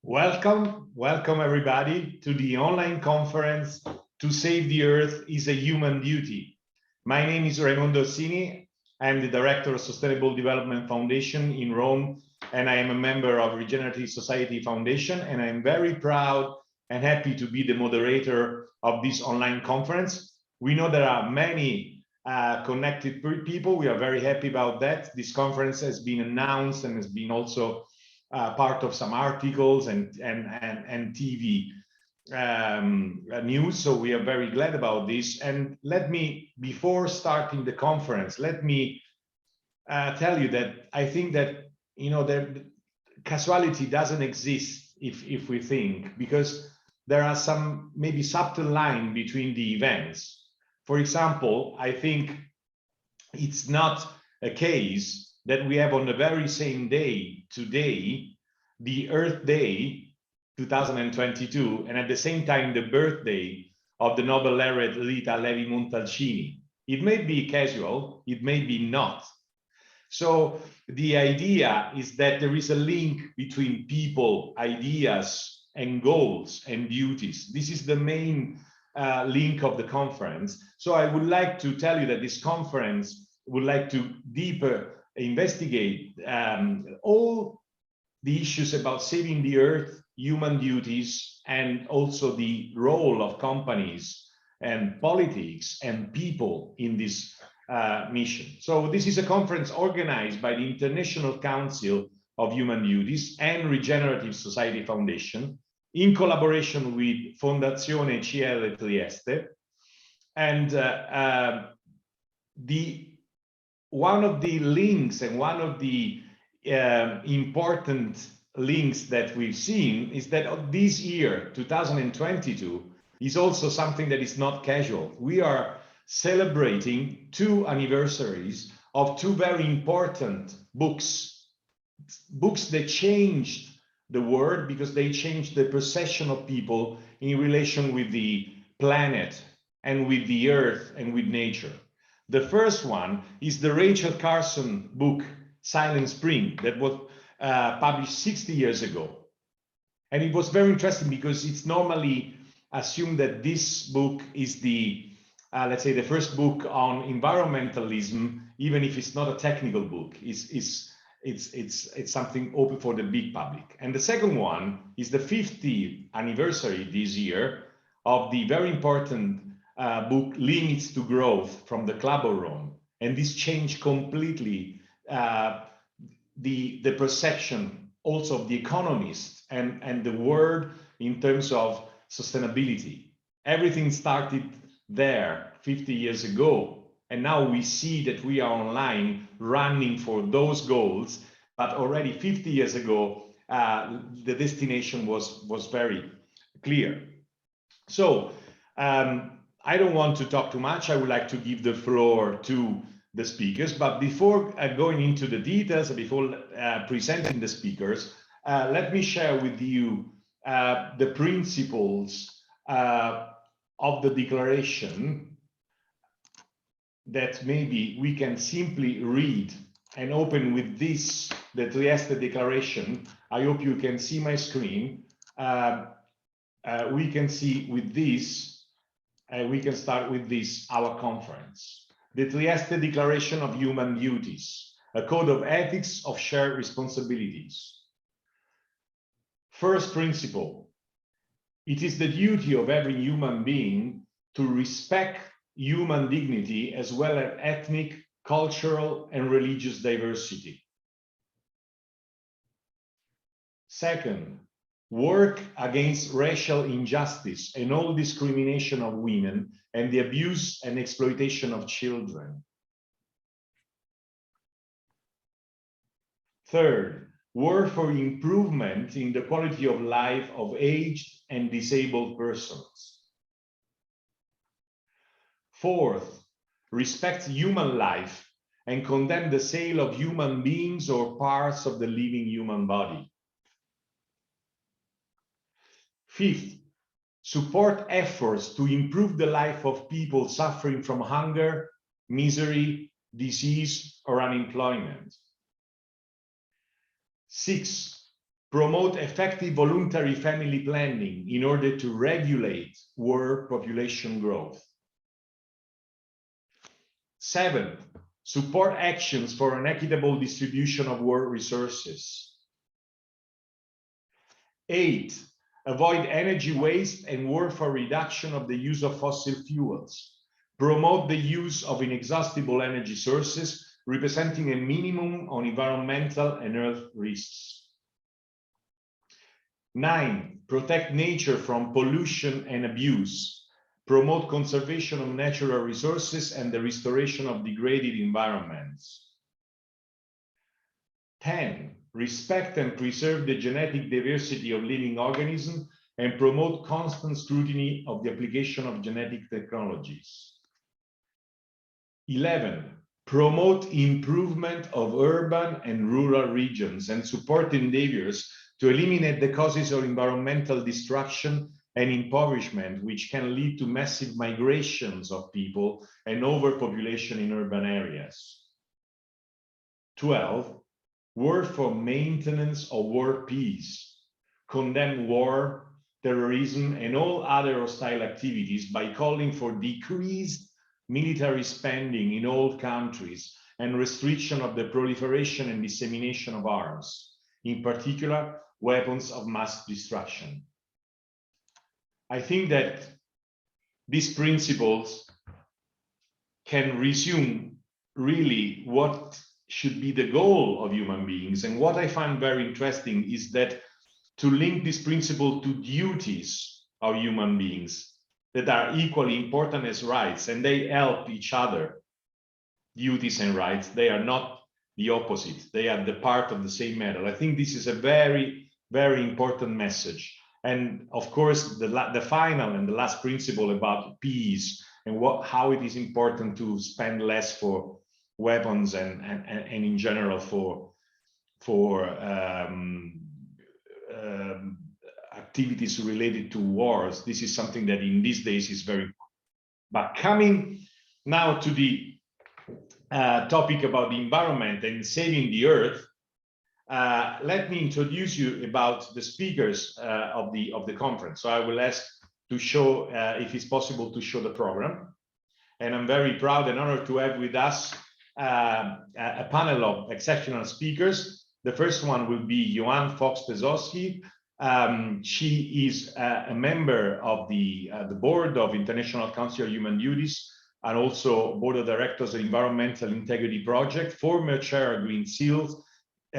Welcome everybody to the online conference To Save the Earth is a Human Duty. My name is Raimondo Orsini. I'm the Director of Sustainable Development Foundation in Rome, and I am a member of Regenerative Society Foundation, and I'm very proud and happy to be the moderator of this online conference. We know there are many connected people. We are very happy about that. This conference has been announced and has been also part of some articles and TV news, so we are very glad about this. And let me, before starting the conference, let me tell you that I think that that casuality doesn't exist if we think, because there are some maybe subtle line between the events. For example, I think it's not a case that we have on the very same day today, the Earth Day 2022, and at the same time the birthday of the Nobel Laureate Rita Levi-Montalcini. It may be casual, it may be not. So the idea is that there is a link between people, ideas, and goals and duties. This is the main link of the conference. So I would like to tell you that this conference would like to deeper investigate all the issues about saving the earth, human duties, and also the role of companies and politics and people in this mission. So this is a conference organized by the International Council of Human Duties and Regenerative Society Foundation in collaboration with Fondazione CL Trieste. And one of the links and one of the important links that we've seen is that this year, 2022, is also something that is not casual. We are celebrating 2 anniversaries of 2 very important books that changed the world because they changed the perception of people in relation with the planet and with the earth and with nature. The first one is the Rachel Carson book, Silent Spring, that was published 60 years ago. And it was very interesting because it's normally assumed that this book is the, let's say, the first book on environmentalism, even if it's not a technical book. It's something open for the big public. And the second one is the 50th anniversary this year of the very important book Limits to Growth from the Club of Rome. And this changed completely the perception also of the economists and the world in terms of sustainability. Everything started there 50 years ago. And now we see that we are online running for those goals. But already 50 years ago, the destination was very clear. So, I don't want to talk too much. I would like to give the floor to the speakers. But before going into the details, before presenting the speakers, let me share with you the principles of the declaration that maybe we can simply read and open with this, the Trieste Declaration. I hope you can see my screen. We can see with this. We can start with this, our conference. The Trieste Declaration of Human Duties, a code of ethics of shared responsibilities. First principle, it is the duty of every human being to respect human dignity as well as ethnic, cultural, and religious diversity. Second, work against racial injustice and all discrimination of women and the abuse and exploitation of children. Third, work for improvement in the quality of life of aged and disabled persons. Fourth, respect human life and condemn the sale of human beings or parts of the living human body. Fifth, support efforts to improve the life of people suffering from hunger, misery, disease, or unemployment. Sixth, promote effective voluntary family planning in order to regulate world population growth. 7, support actions for an equitable distribution of world resources. 8, avoid energy waste and work for reduction of the use of fossil fuels. Promote the use of inexhaustible energy sources, representing a minimum on environmental and earth risks. 9, protect nature from pollution and abuse. Promote conservation of natural resources and the restoration of degraded environments. 10, respect and preserve the genetic diversity of living organisms and promote constant scrutiny of the application of genetic technologies. 11, promote improvement of urban and rural regions and support endeavors to eliminate the causes of environmental destruction and impoverishment, which can lead to massive migrations of people and overpopulation in urban areas. 12, work for maintenance of world peace, condemn war, terrorism, and all other hostile activities by calling for decreased military spending in all countries and restriction of the proliferation and dissemination of arms, in particular, weapons of mass destruction. I think that these principles can resume really what should be the goal of human beings. And what I find very interesting is that to link this principle to duties of human beings that are equally important as rights, and they help each other. Duties and rights, they are not the opposite. They are the part of the same matter. I think this is a very, very important message. And of course, the final and the last principle about peace and how it is important to spend less for weapons and in general for activities related to wars. This is something that in these days is very important. But coming now to the topic about the environment and saving the earth, let me introduce you about the speakers of the conference. So I will ask to show, if it's possible, to show the program. And I'm very proud and honored to have with us a panel of exceptional speakers. The first one will be Joanne Fox-Pesowski. She is a member of the board of International Council of Human Duties and also board of directors of Environmental Integrity Project, former chair of Green Seals.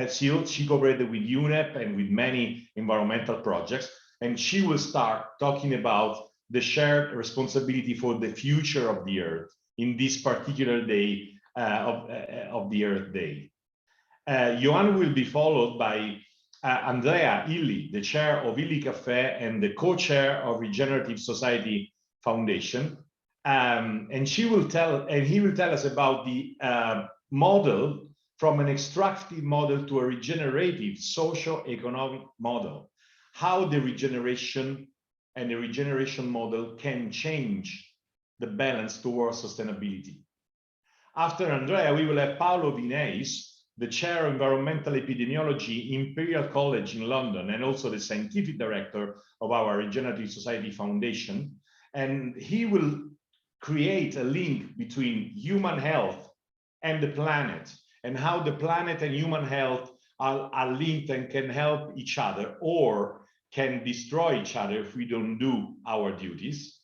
She cooperated with UNEP and with many environmental projects, and she will start talking about the shared responsibility for the future of the Earth in this particular day of the Earth Day. Johan will be followed by Andrea Illy, the chair of Illy Cafe and the co-chair of Regenerative Society Foundation, and he will tell us about the model from an extractive model to a regenerative socio-economic model, how the regeneration and the regeneration model can change the balance towards sustainability. After Andrea, we will have Paolo Vineis, the chair of environmental epidemiology, Imperial College in London, and also the scientific director of our Regenerative Society Foundation. And he will create a link between human health and the planet, and how the planet and human health are linked and can help each other or can destroy each other if we don't do our duties.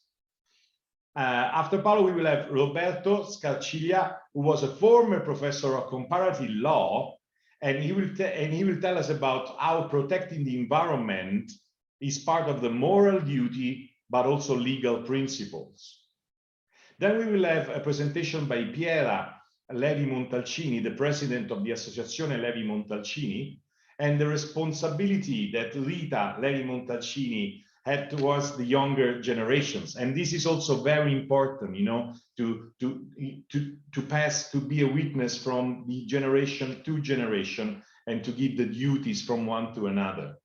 After Paolo, we will have Roberto Scarciglia, who was a former professor of comparative law, and he will tell us about how protecting the environment is part of the moral duty, but also legal principles. Then we will have a presentation by Piera Levi-Montalcini, the president of the Associazione Levi-Montalcini, and the responsibility that Rita Levi-Montalcini had towards the younger generations. And this is also very important, you know, to be a witness from the generation to generation and to give the duties from one to another.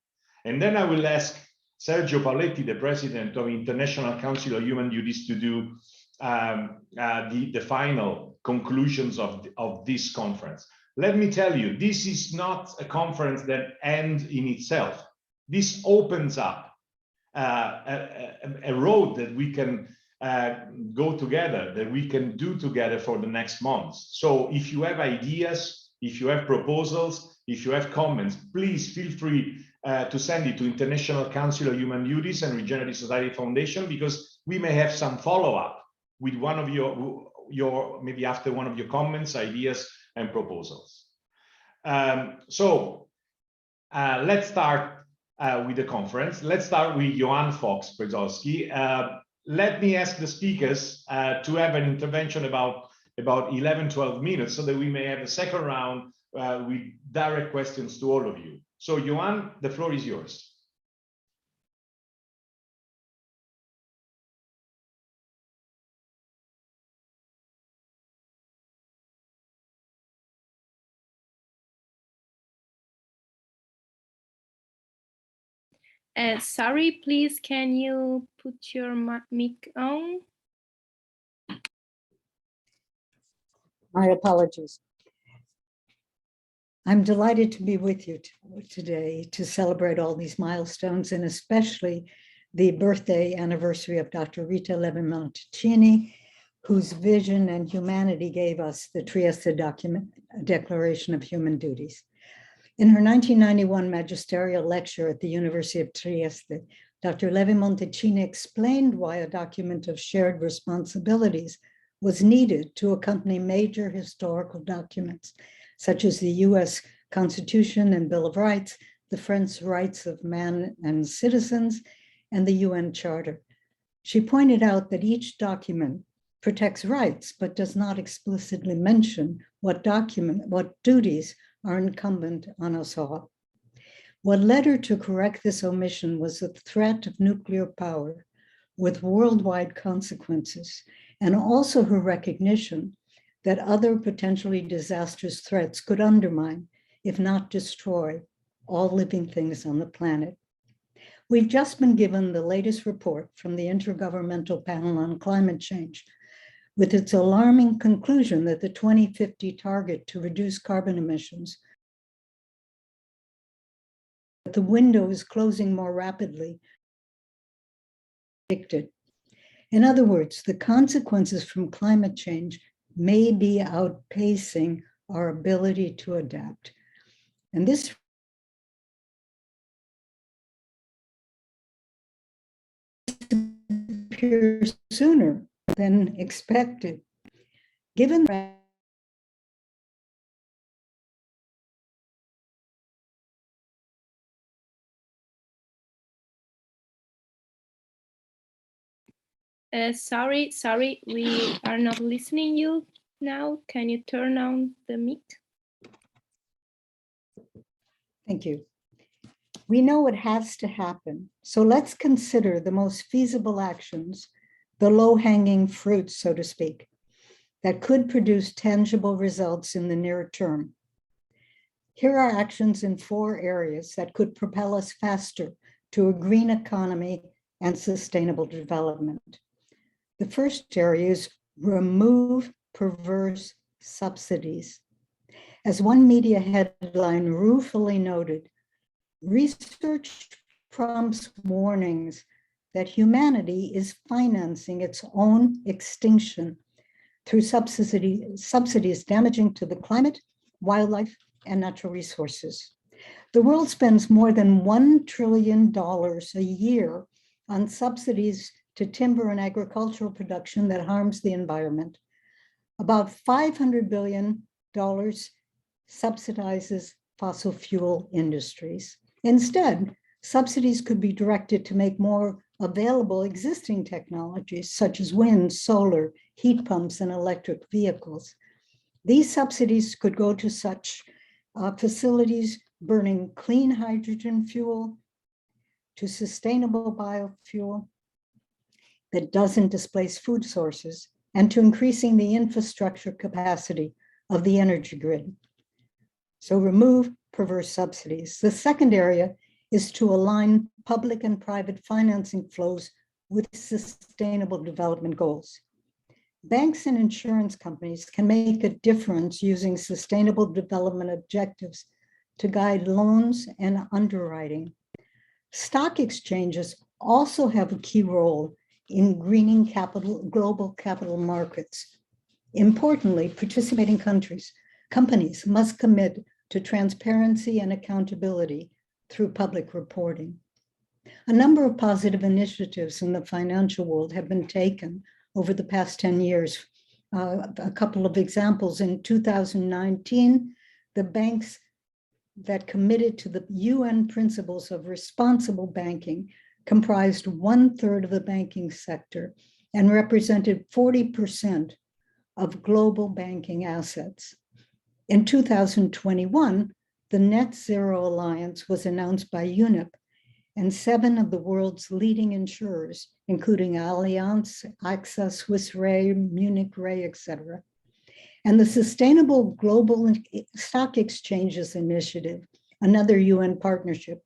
And then I will ask Sergio Pauletti, the president of International Council of Human Duties, to do the final conclusions of this conference. Let me tell you, this is not a conference that ends in itself. This opens up a road that we can go together, that we can do together for the next months. So if you have ideas, if you have proposals, if you have comments, please feel free to send it to International Council of Human Duties and Regenerative Society Foundation, because we may have some follow-up with one of your maybe after one of your comments, ideas, and proposals. Let's start with the conference. Let's start with Johann Fox-Brzozowski. Let me ask the speakers to have an intervention about 11, 12 minutes, so that we may have a second round with direct questions to all of you. So Johann, the floor is yours. Sorry, please, can you put your mic on? My apologies. I'm delighted to be with you today to celebrate all these milestones, and especially the birthday anniversary of Dr. Rita Levi-Montalcini, whose vision and humanity gave us the Trieste Declaration of Human Duties. In her 1991 magisterial lecture at the University of Trieste, Dr. Levi-Montalcini explained why a document of shared responsibilities was needed to accompany major historical documents, such as the US Constitution and Bill of Rights, the French Rights of Man and Citizens, and the UN Charter. She pointed out that each document protects rights, but does not explicitly mention what duties are incumbent on us all. What led her to correct this omission was the threat of nuclear power with worldwide consequences, and also her recognition that other potentially disastrous threats could undermine, if not destroy, all living things on the planet. We've just been given the latest report from the Intergovernmental Panel on Climate Change, with its alarming conclusion that the 2050 target to reduce carbon emissions, that the window is closing more rapidly than predicted. In other words, the consequences from climate change may be outpacing our ability to adapt. And this appears sooner than expected. Given that Sorry, we are not listening you now. Can you turn on the mic? Thank you. We know it has to happen, so let's consider the most feasible actions, the low-hanging fruits, so to speak, that could produce tangible results in the near term. Here are actions in 4 areas that could propel us faster to a green economy and sustainable development. The first area is remove perverse subsidies. As one media headline ruefully noted, research prompts warnings that humanity is financing its own extinction through subsidies damaging to the climate, wildlife, and natural resources. The world spends more than $1 trillion a year on subsidies to timber and agricultural production that harms the environment. About $500 billion subsidizes fossil fuel industries. Instead, subsidies could be directed to make more available existing technologies such as wind, solar, heat pumps, and electric vehicles. These subsidies could go to such facilities burning clean hydrogen fuel, to sustainable biofuel that doesn't displace food sources, and to increasing the infrastructure capacity of the energy grid. So remove perverse subsidies. The second area is to align public and private financing flows with sustainable development goals. Banks and insurance companies can make a difference using sustainable development objectives to guide loans and underwriting. Stock exchanges also have a key role in greening global capital markets. Importantly, participating companies must commit to transparency and accountability through public reporting. A number of positive initiatives in the financial world have been taken over the past 10 years. A couple of examples: in 2019, the banks that committed to the UN principles of responsible banking comprised 1/3 of the banking sector and represented 40% of global banking assets. In 2021, the Net Zero Alliance was announced by UNEP, and 7 of the world's leading insurers, including Allianz, AXA, Swiss Re, Munich Re, etc. And the Sustainable Global Stock Exchanges Initiative, another UN partnership,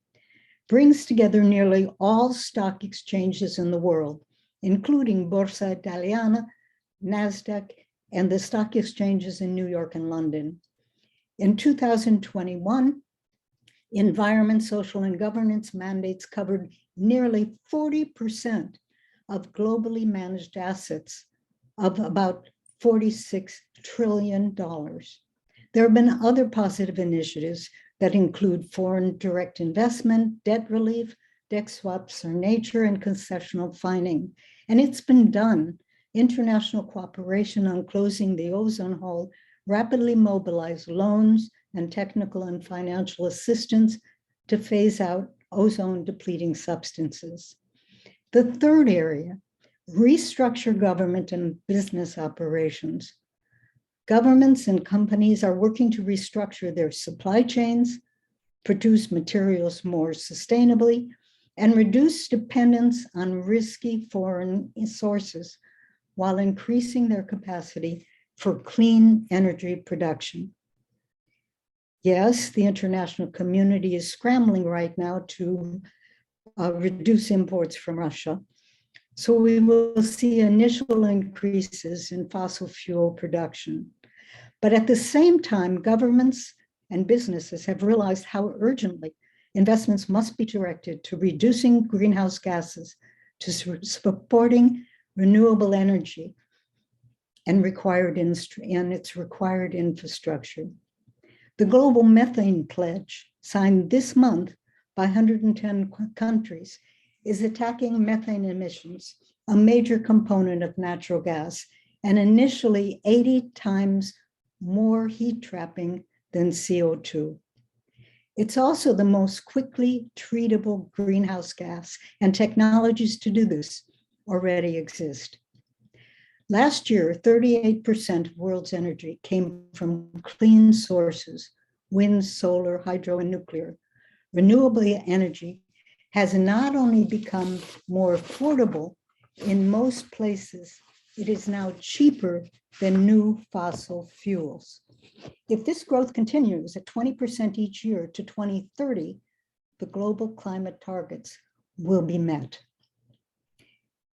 brings together nearly all stock exchanges in the world, including Borsa Italiana, NASDAQ, and the stock exchanges in New York and London. In 2021, environment, social, and governance mandates covered nearly 40% of globally managed assets of about $46 trillion. There have been other positive initiatives that include foreign direct investment, debt relief, debt swaps for nature, and concessional fining. And it's been done. International cooperation on closing the ozone hole rapidly mobilized loans and technical and financial assistance to phase out ozone depleting substances. The third area, restructure government and business operations. Governments and companies are working to restructure their supply chains, produce materials more sustainably, and reduce dependence on risky foreign sources while increasing their capacity for clean energy production. Yes, the international community is scrambling right now to reduce imports from Russia. So we will see initial increases in fossil fuel production. But at the same time, governments and businesses have realized how urgently investments must be directed to reducing greenhouse gases, to supporting renewable energy and its required infrastructure. The Global Methane Pledge, signed this month by 110 countries, is attacking methane emissions, a major component of natural gas, and initially 80 times more heat trapping than CO2. It's also the most quickly treatable greenhouse gas, and technologies to do this already exist. Last year, 38% of world's energy came from clean sources: wind, solar, hydro, and nuclear. Renewable energy has not only become more affordable, in most places, it is now cheaper than new fossil fuels. If this growth continues at 20% each year to 2030, the global climate targets will be met.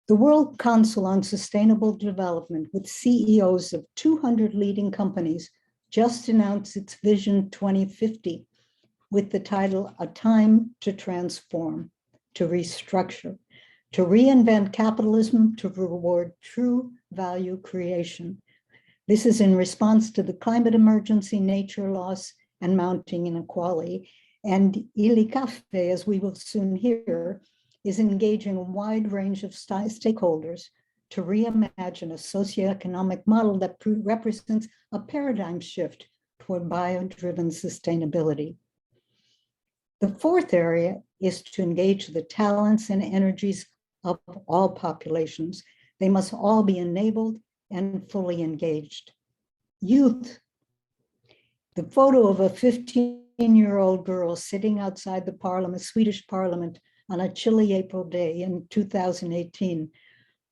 The World Council on Sustainable Development, with CEOs of 200 leading companies, just announced its Vision 2050 with the title, "A Time to Transform, to Restructure, to Reinvent Capitalism to Reward True Value Creation." This is in response to the climate emergency, nature loss, and mounting inequality. And ILICAFE, as we will soon hear, is engaging a wide range of stakeholders to reimagine a socioeconomic model that represents a paradigm shift toward bio-driven sustainability. The fourth area is to engage the talents and energies of all populations. They must all be enabled and fully engaged. Youth. The photo of a 15-year-old girl sitting outside the parliament, Swedish parliament, on a chilly April day in 2018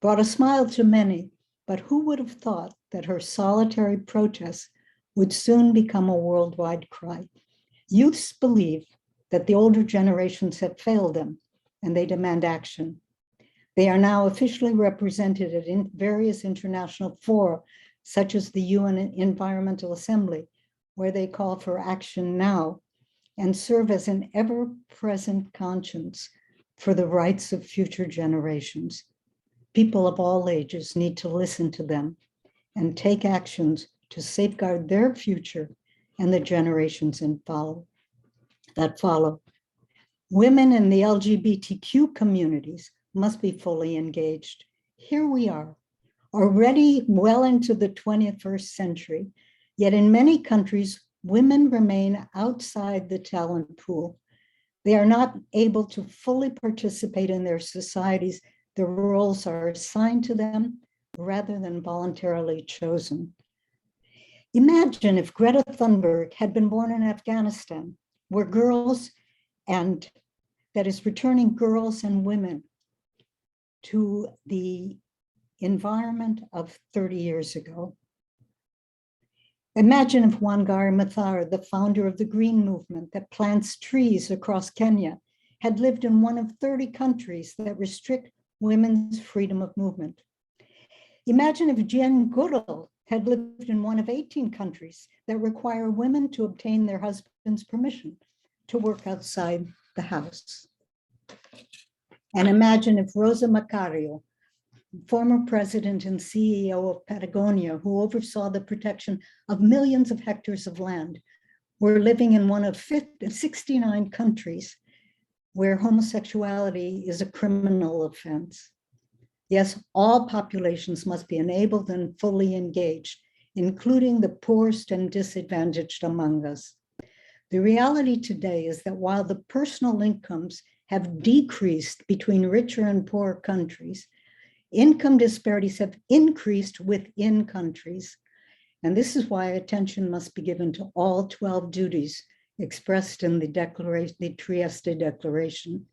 brought a smile to many, but who would have thought that her solitary protests would soon become a worldwide cry? Youths believe that the older generations have failed them, and they demand action. They are now officially represented at various international fora, such as the UN Environmental Assembly, where they call for action now and serve as an ever-present conscience for the rights of future generations. People of all ages need to listen to them and take actions to safeguard their future and the generations that follow. Women in the LGBTQ communities must be fully engaged. Here we are, already well into the 21st century, yet in many countries, women remain outside the talent pool. They are not able to fully participate in their societies. The roles are assigned to them rather than voluntarily chosen. Imagine if Greta Thunberg had been born in Afghanistan, where that is returning girls and women to the environment of 30 years ago. Imagine if Wangari Maathai, the founder of the Green Movement that plants trees across Kenya, had lived in one of 30 countries that restrict women's freedom of movement. Imagine if Jane Goodall had lived in one of 18 countries that require women to obtain their husband's permission to work outside the house. And imagine if Rosa Macario, former president and CEO of Patagonia, who oversaw the protection of millions of hectares of land, were living in one of 69 countries where homosexuality is a criminal offense. Yes, all populations must be enabled and fully engaged, including the poorest and disadvantaged among us. The reality today is that while the personal incomes have decreased between richer and poorer countries, income disparities have increased within countries. And this is why attention must be given to all 12 duties expressed in the Trieste Declaration.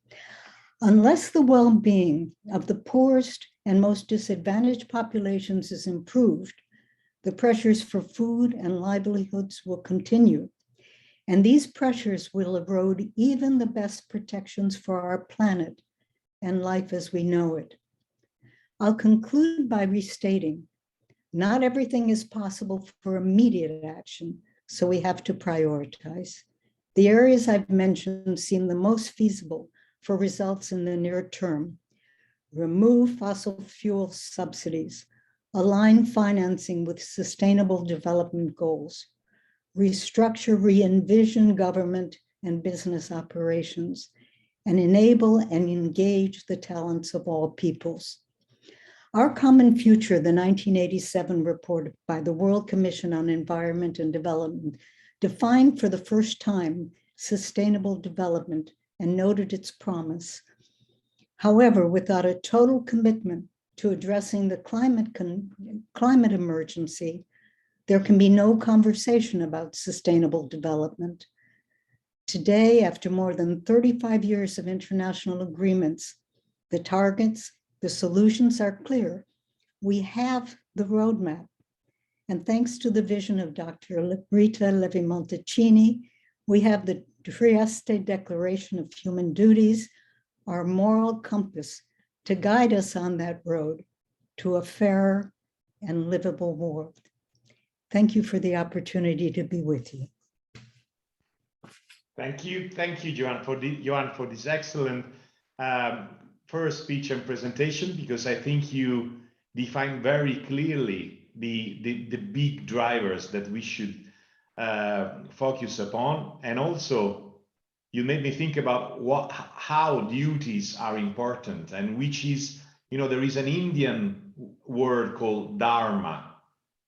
Unless the well-being of the poorest and most disadvantaged populations is improved, the pressures for food and livelihoods will continue. And these pressures will erode even the best protections for our planet and life as we know it. I'll conclude by restating, not everything is possible for immediate action, so we have to prioritize. The areas I've mentioned seem the most feasible for results in the near term. Remove fossil fuel subsidies, align financing with sustainable development goals, restructure, re-envision government and business operations, and enable and engage the talents of all peoples. Our Common Future, the 1987 report by the World Commission on Environment and Development, defined for the first time sustainable development and noted its promise. However, without a total commitment to addressing the climate emergency, there can be no conversation about sustainable development. Today, after more than 35 years of international agreements, the targets, the solutions are clear. We have the roadmap. And thanks to the vision of Dr. Rita Levi-Montalcini, we have the Trieste Declaration of Human Duties, our moral compass to guide us on that road to a fairer and livable world. Thank you for the opportunity to be with you. Thank you, Joanne, for this excellent first speech and presentation, because I think you define very clearly the big drivers that we should focus upon, and also you made me think about how duties are important, and which is, there is an Indian word called dharma.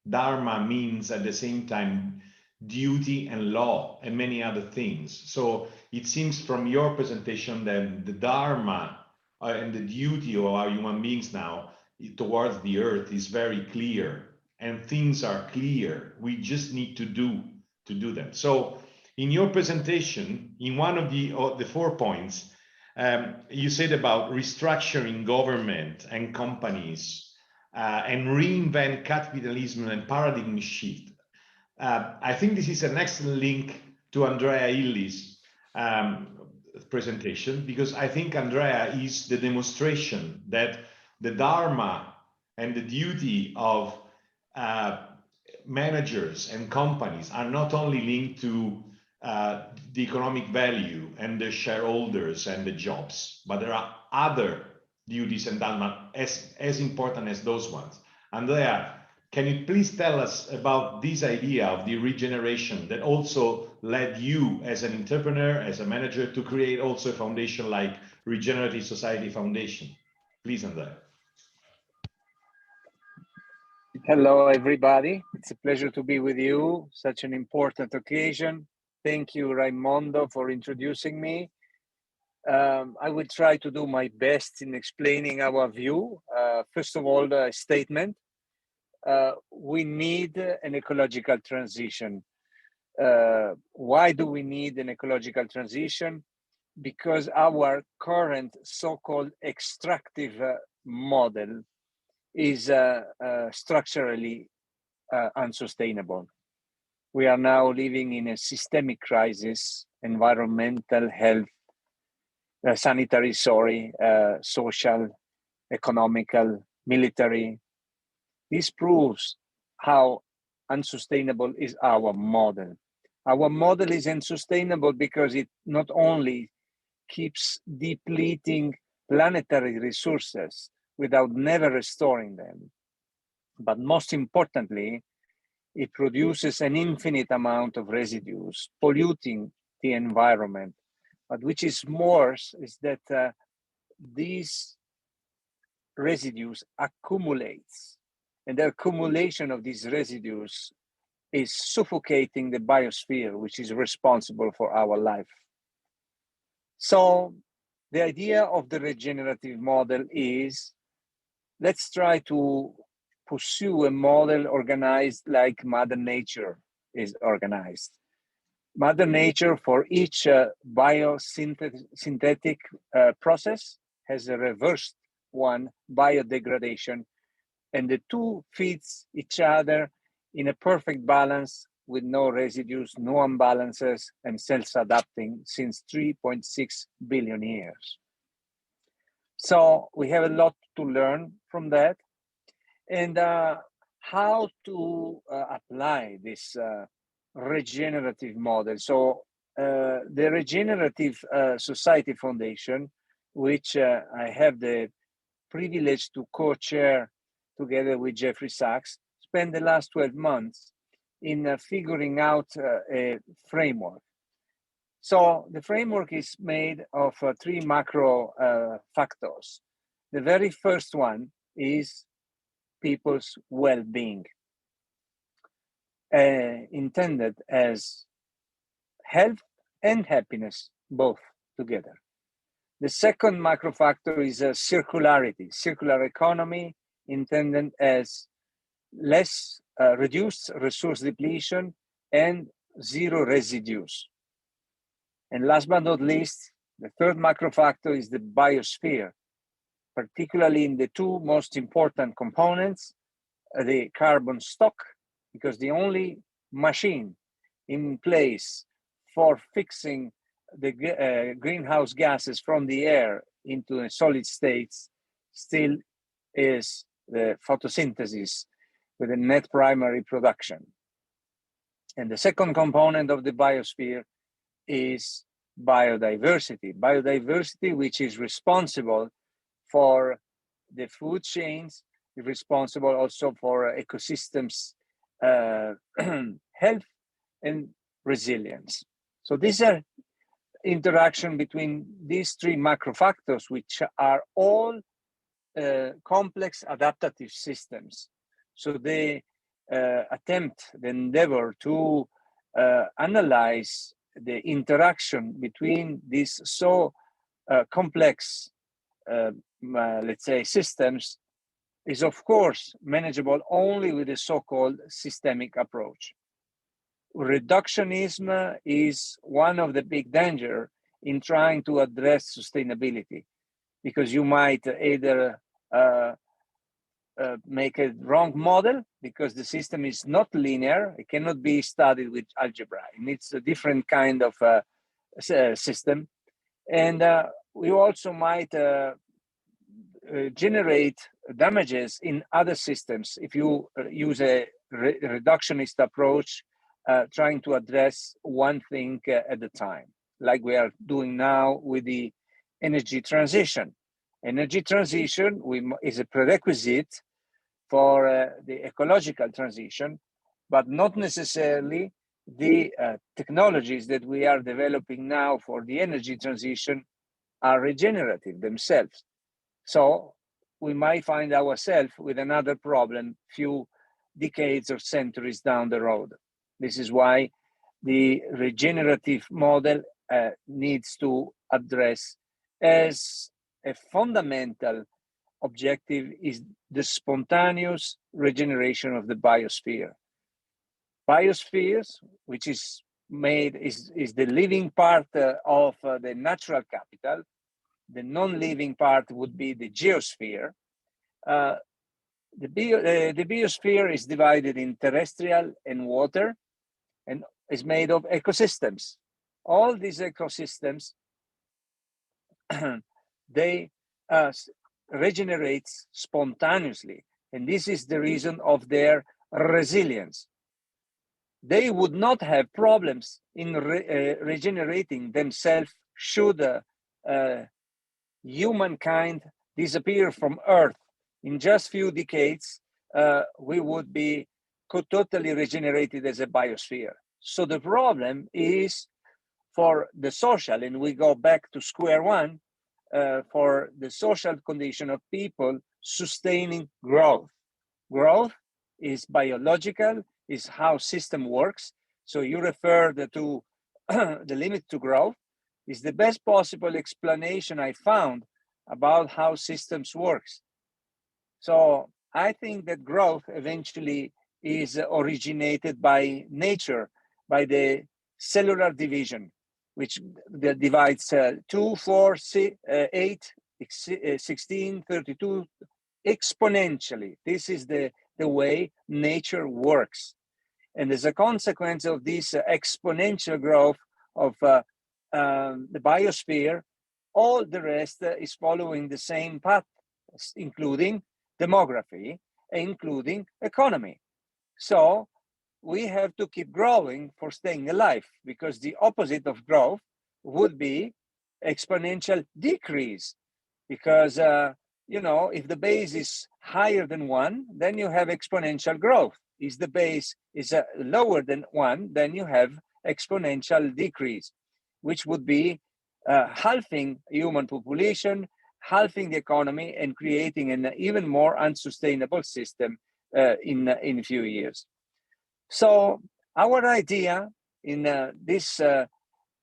Dharma means at the same time duty and law and many other things. So it seems from your presentation that the dharma and the duty of our human beings now towards the earth is very clear, and things are clear. We just need to do them. So in your presentation, in one of the 4 points, you said about restructuring government and companies and reinvent capitalism and paradigm shift. I think this is an excellent link to Andrea Illy's presentation, because I think Andrea is the demonstration that the dharma and the duty of managers and companies are not only linked to the economic value and the shareholders and the jobs, but there are other duties and dharma as important as those ones. Andrea, can you please tell us about this idea of the regeneration that also led you as an entrepreneur, as a manager, to create also a foundation like Regenerative Society Foundation? Please, Andrea. Hello, everybody. It's a pleasure to be with you. Such an important occasion. Thank you, Raimondo, for introducing me. I will try to do my best in explaining our view. First of all, a statement. We need an ecological transition. Why do we need an ecological transition? Because our current so-called extractive model is structurally unsustainable. We are now living in a systemic crisis, environmental, health, sanitary, social, economical, military. This proves how unsustainable is our model. Our model is unsustainable because it not only keeps depleting planetary resources without never restoring them, but most importantly, it produces an infinite amount of residues, polluting the environment. But which is worse is that these residues accumulates, and the accumulation of these residues is suffocating the biosphere, which is responsible for our life. So the idea of the regenerative model is, let's try to pursue a model organized like Mother Nature is organized. Mother Nature, for each biosynthetic process, has a reversed one, biodegradation, and the two feeds each other in a perfect balance with no residues, no imbalances, and self-adapting since 3.6 billion years. So we have a lot to learn from that, and how to apply this regenerative model. So the Regenerative Society Foundation, which I have the privilege to co-chair together with Jeffrey Sachs, spent the last 12 months in figuring out a framework. So the framework is made of three macro factors. The very first one is people's well-being, intended as health and happiness, both together. The second macro factor is circularity, circular economy, intended as less reduced resource depletion and zero residues. And last but not least, the third macro factor is the biosphere, particularly in the two most important components, the carbon stock, because the only machine in place for fixing the greenhouse gases from the air into a solid states still is the photosynthesis with a net primary production. And the second component of the biosphere is biodiversity. Biodiversity, which is responsible for the food chains, is responsible also for ecosystems' health and resilience. So these are interaction between these three macro factors, which are all complex adaptive systems. So they attempt, the endeavor to analyze the interaction between these so complex, let's say, systems is of course manageable only with a so-called systemic approach. Reductionism is one of the big danger in trying to address sustainability, because you might either make a wrong model because the system is not linear. It cannot be studied with algebra. It needs a different kind of system. And we also might generate damages in other systems if you use a reductionist approach, trying to address one thing at a time, like we are doing now with the energy transition. Energy transition is a prerequisite for the ecological transition, but not necessarily the technologies that we are developing now for the energy transition are regenerative themselves. So we might find ourselves with another problem few decades or centuries down the road. This is why the regenerative model needs to address as a fundamental objective is the spontaneous regeneration of the biosphere. Biospheres, which is the living part of the natural capital. The non-living part would be the geosphere. The biosphere is divided in terrestrial and water, and is made of ecosystems. All these ecosystems, they regenerate spontaneously, and this is the reason of their resilience. They would not have problems in regenerating themselves should humankind disappear from Earth. In just few decades, we would be totally regenerated as a biosphere. So the problem is for the social, and we go back to square one, for the social condition of people sustaining growth. Growth is biological, is how system works. So you referred to the limit to growth is the best possible explanation I found about how systems works. So I think that growth eventually is originated by nature, by the cellular division, which divides 2, 4, 8, 16, 32 exponentially. This is the way nature works. And as a consequence of this exponential growth of the biosphere, all the rest is following the same path, including demography, including economy. So we have to keep growing for staying alive, because the opposite of growth would be exponential decrease. Because, if the base is higher than 1, then you have exponential growth. If the base is lower than 1, then you have exponential decrease, which would be halving human population, halving the economy, and creating an even more unsustainable system in a few years. So our idea in this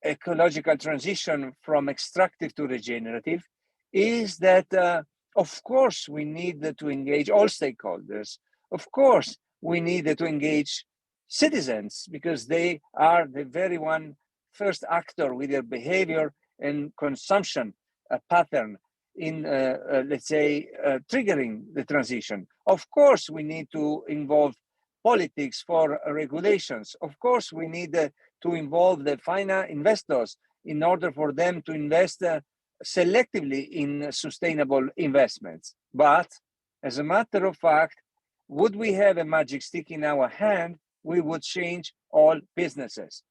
ecological transition from extractive to regenerative is that, of course, we need to engage all stakeholders. Of course, we need to engage citizens, because they are the very first actor with their behavior and consumption pattern in, let's say, triggering the transition. Of course, we need to involve politics for regulations. Of course, we need to involve the final investors in order for them to invest selectively in sustainable investments. But as a matter of fact, would we have a magic stick in our hand, we would change all businesses.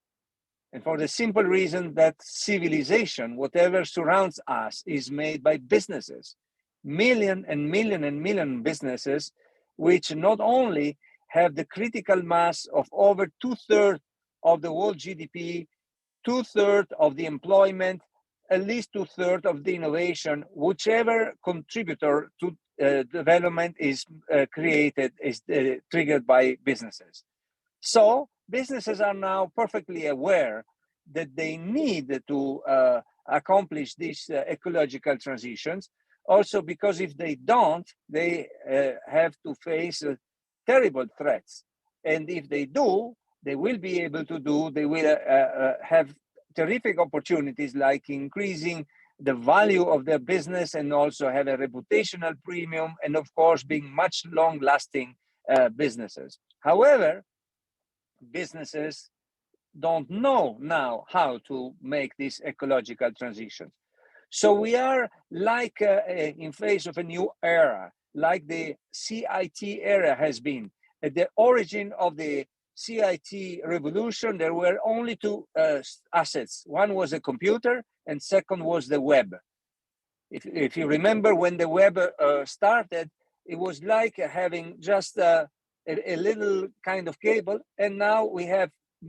And for the simple reason that civilization, whatever surrounds us, is made by businesses. Million and million businesses, which not only have the critical mass of over 2/3 of the world GDP, 2/3 of the employment, at least 2/3 of the innovation, whichever contributor to development is created is triggered by businesses. So businesses are now perfectly aware that they need to accomplish these ecological transitions. Also, because if they don't, they have to face terrible threats. And if they do, they will be able to do, they will have terrific opportunities, like increasing the value of their business, and also have a reputational premium, and of course, being much long-lasting businesses. However, businesses don't know now how to make these ecological transitions. So we are like in face of a new era, like the CIT era has been. At the origin of the CIT revolution, there were only two assets. One was a computer, and second was the web. If you remember, when the web started, it was like having just a little kind of cable, and now we have a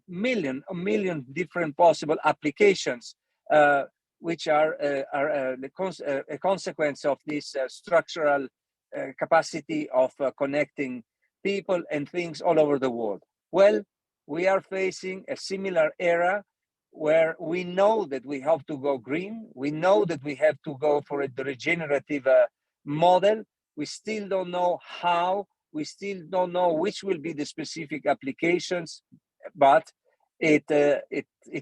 million different possible applications, which are a consequence of this structural capacity of connecting people and things all over the world. Well, we are facing a similar era where we know that we have to go green. We know that we have to go for a regenerative model. We still don't know how. We still don't know which will be the specific applications, but it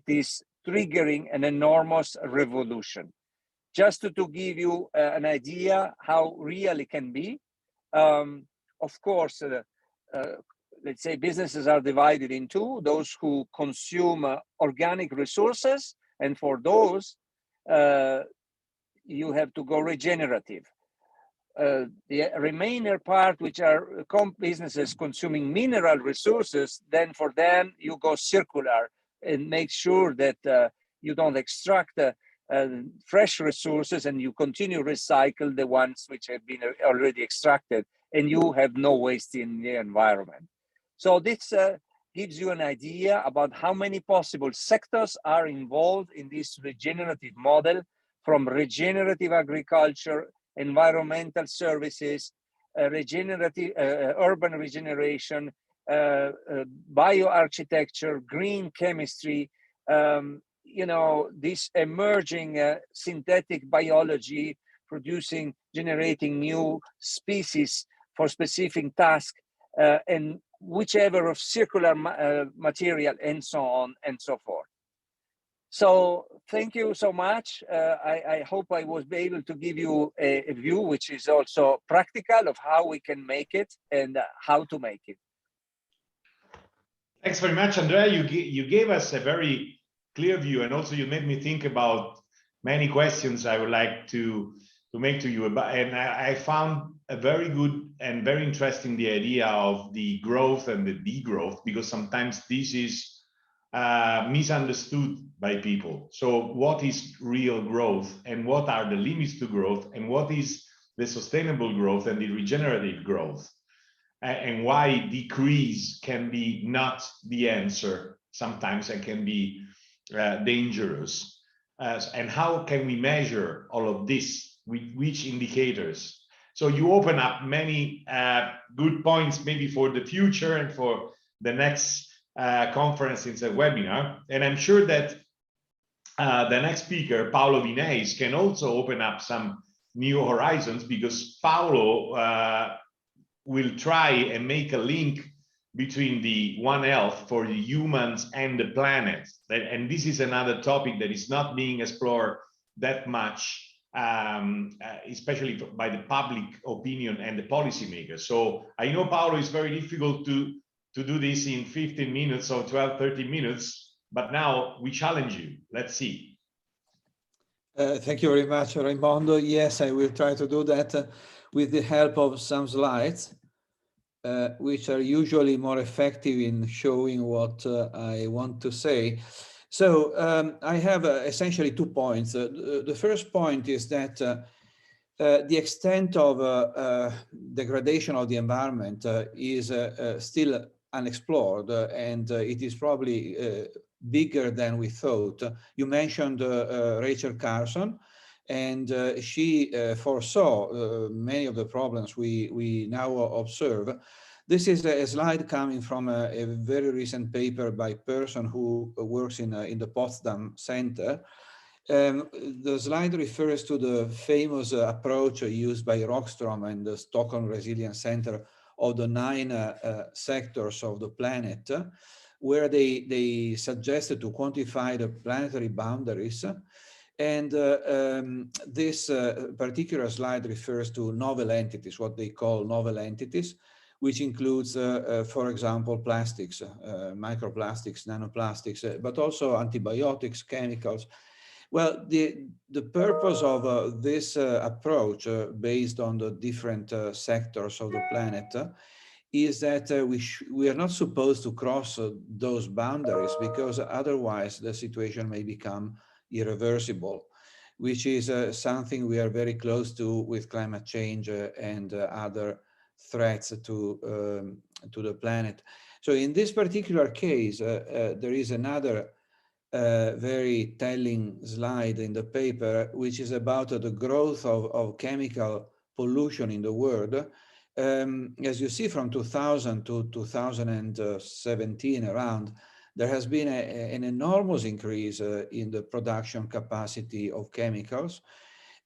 is triggering an enormous revolution. Just to give you an idea how real it can be, of course, let's say businesses are divided in two: those who consume organic resources, and for those, you have to go regenerative. The remainder part, which are businesses consuming mineral resources, then for them, you go circular and make sure that you don't extract fresh resources, and you continue recycle the ones which have been already extracted, and you have no waste in the environment. So this gives you an idea about how many possible sectors are involved in this regenerative model, from regenerative agriculture, environmental services, regenerative urban regeneration, bioarchitecture, green chemistry, you know, this emerging synthetic biology, generating new species for specific tasks, and whichever of circular material, and so on and so forth. So thank you so much. I hope I was able to give you a view which is also practical of how we can make it and how to make it. Thanks very much, Andrea. You gave us a very clear view, and also you made me think about many questions I would like to make to you about. And I found a very good and very interesting the idea of the growth and the degrowth, because sometimes this is misunderstood by people. So what is real growth, and what are the limits to growth, and what is the sustainable growth and the regenerative growth, and why decrease can be not the answer sometimes, and can be dangerous, and how can we measure all of this, with which indicators. So you open up many good points maybe for the future and for the next conference in the webinar. And I'm sure that the next speaker, Paolo Vineis, can also open up some new horizons, because Paolo will try and make a link between the One Health for the humans and the planet. And this is another topic that is not being explored that much, especially by the public opinion and the policymakers. So I know, Paolo, it's very difficult to do this in 15 minutes or 12, 13 minutes, but now we challenge you. Let's see. Thank you very much, Raimondo. Yes, I will try to do that with the help of some slides, which are usually more effective in showing what I want to say. So I have essentially 2 points. The first point is that the extent of degradation of the environment is still unexplored, and it is probably bigger than we thought. You mentioned Rachel Carson, and she foresaw many of the problems we now observe. This is a slide coming from a very recent paper by a person who works in the Potsdam Center. The slide refers to the famous approach used by Rockstrom and the Stockholm Resilience Center of the 9 sectors of the planet, where they suggested to quantify the planetary boundaries. And this particular slide refers to novel entities, what they call novel entities, which includes, for example, plastics, microplastics, nanoplastics, but also antibiotics, chemicals. Well, the purpose of this approach, based on the different sectors of the planet, is that we are not supposed to cross those boundaries, because otherwise the situation may become irreversible, which is something we are very close to with climate change and other threats to the planet. So in this particular case, there is another very telling slide in the paper, which is about the growth of chemical pollution in the world. As you see, from 2000 to 2017 around, there has been an enormous increase in the production capacity of chemicals,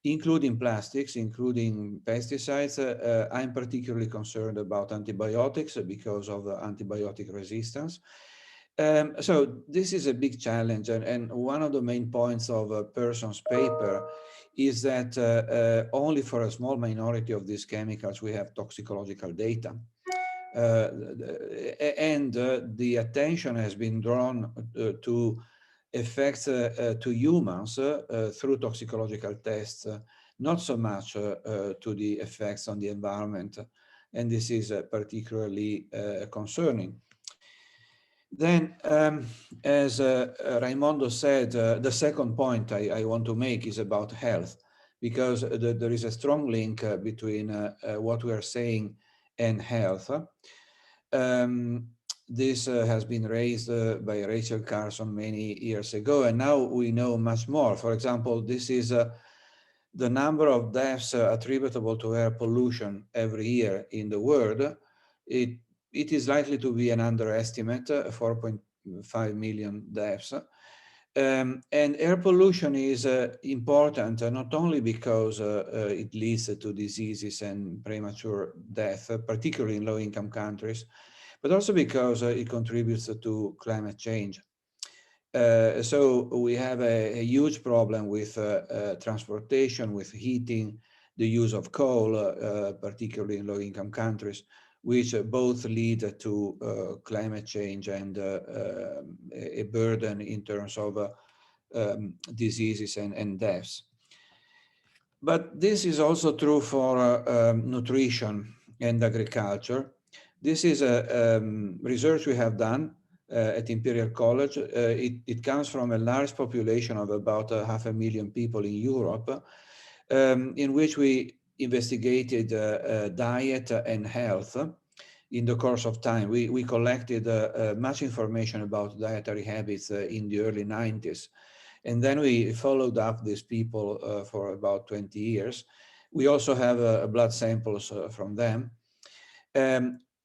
including plastics, including pesticides. I'm particularly concerned about antibiotics because of antibiotic resistance. So this is a big challenge, and one of the main points of a person's paper is that only for a small minority of these chemicals we have toxicological data. The attention has been drawn to effects to humans through toxicological tests, not so much to the effects on the environment. And this is particularly concerning. Then, as Raimondo said, the second point I want to make is about health, because there is a strong link between what we are saying and health. This has been raised by Rachel Carson many years ago, and now we know much more. For example, this is the number of deaths attributable to air pollution every year in the world. It is likely to be an underestimate, 4.5 million deaths. And air pollution is important not only because it leads to diseases and premature death, particularly in low-income countries, but also because it contributes to climate change. So we have a huge problem with transportation, with heating, the use of coal, particularly in low-income countries, which both lead to climate change and a burden in terms of diseases and deaths. But this is also true for nutrition and agriculture. This is a research we have done at Imperial College. It comes from a large population of about 500,000 people in Europe, in which we investigated diet and health in the course of time. We collected much information about dietary habits in the early 90s. And then we followed up these people for about 20 years. We also have blood samples from them.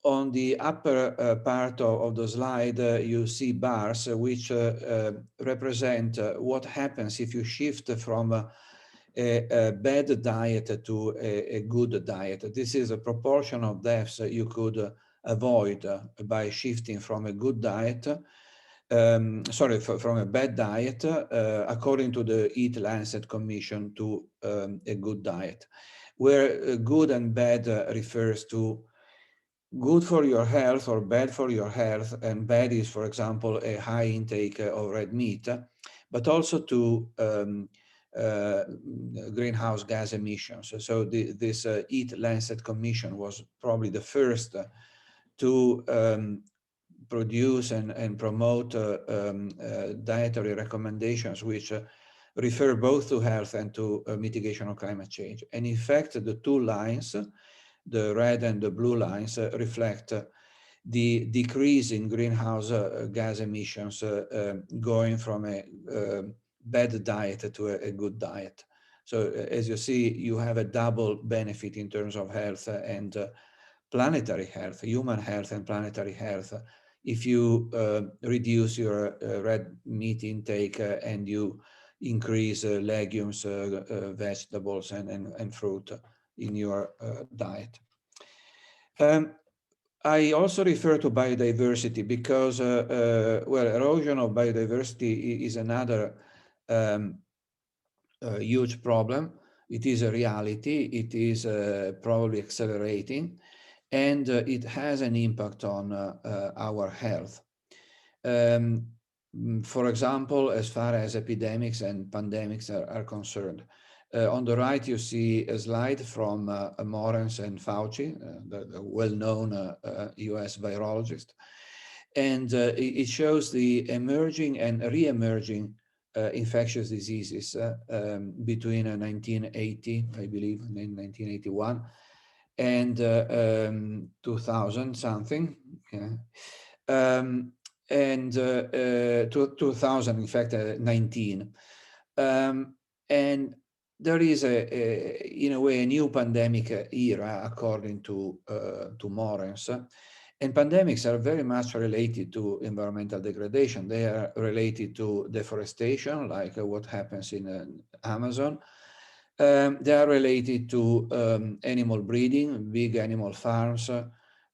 On the upper part of the slide, you see bars which represent what happens if you shift from a bad diet to a good diet. This is a proportion of deaths you could avoid by shifting from a good diet, from a bad diet, according to the Eat Lancet Commission, to a good diet, where good and bad refers to good for your health or bad for your health, and bad is, for example, a high intake of red meat, but also to greenhouse gas emissions. So this Eat Lancet Commission was probably the first to produce and promote dietary recommendations which refer both to health and to mitigation of climate change. And in fact, the two lines, the red and the blue lines, reflect the decrease in greenhouse gas emissions going from a bad diet to a good diet. So as you see, you have a double benefit in terms of health and planetary health, human health and planetary health, if you reduce your red meat intake and you increase legumes, vegetables, and fruit in your diet. I also refer to biodiversity because, well, erosion of biodiversity is another huge problem. It is a reality. It is probably accelerating, and it has an impact on our health. for example, as far as epidemics and pandemics are concerned. On the right, you see a slide from Morens and Fauci, the well-known US virologist. And it shows the emerging and re-emerging infectious diseases between 1980, I believe, in 1981, and 2000 something. Yeah. And 2000, in fact, 19. And there is in a way, a new pandemic era, according to Morens. And pandemics are very much related to environmental degradation. They are related to deforestation, like what happens in Amazon. They are related to animal breeding, big animal farms,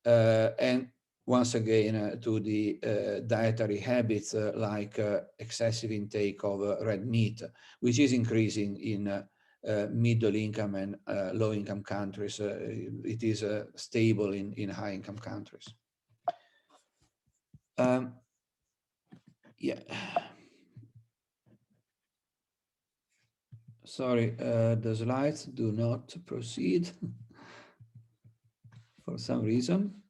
and once again to the dietary habits like excessive intake of red meat, which is increasing in middle income and low income countries. It is stable in high income countries. Yeah. Sorry, the slides do not proceed for some reason.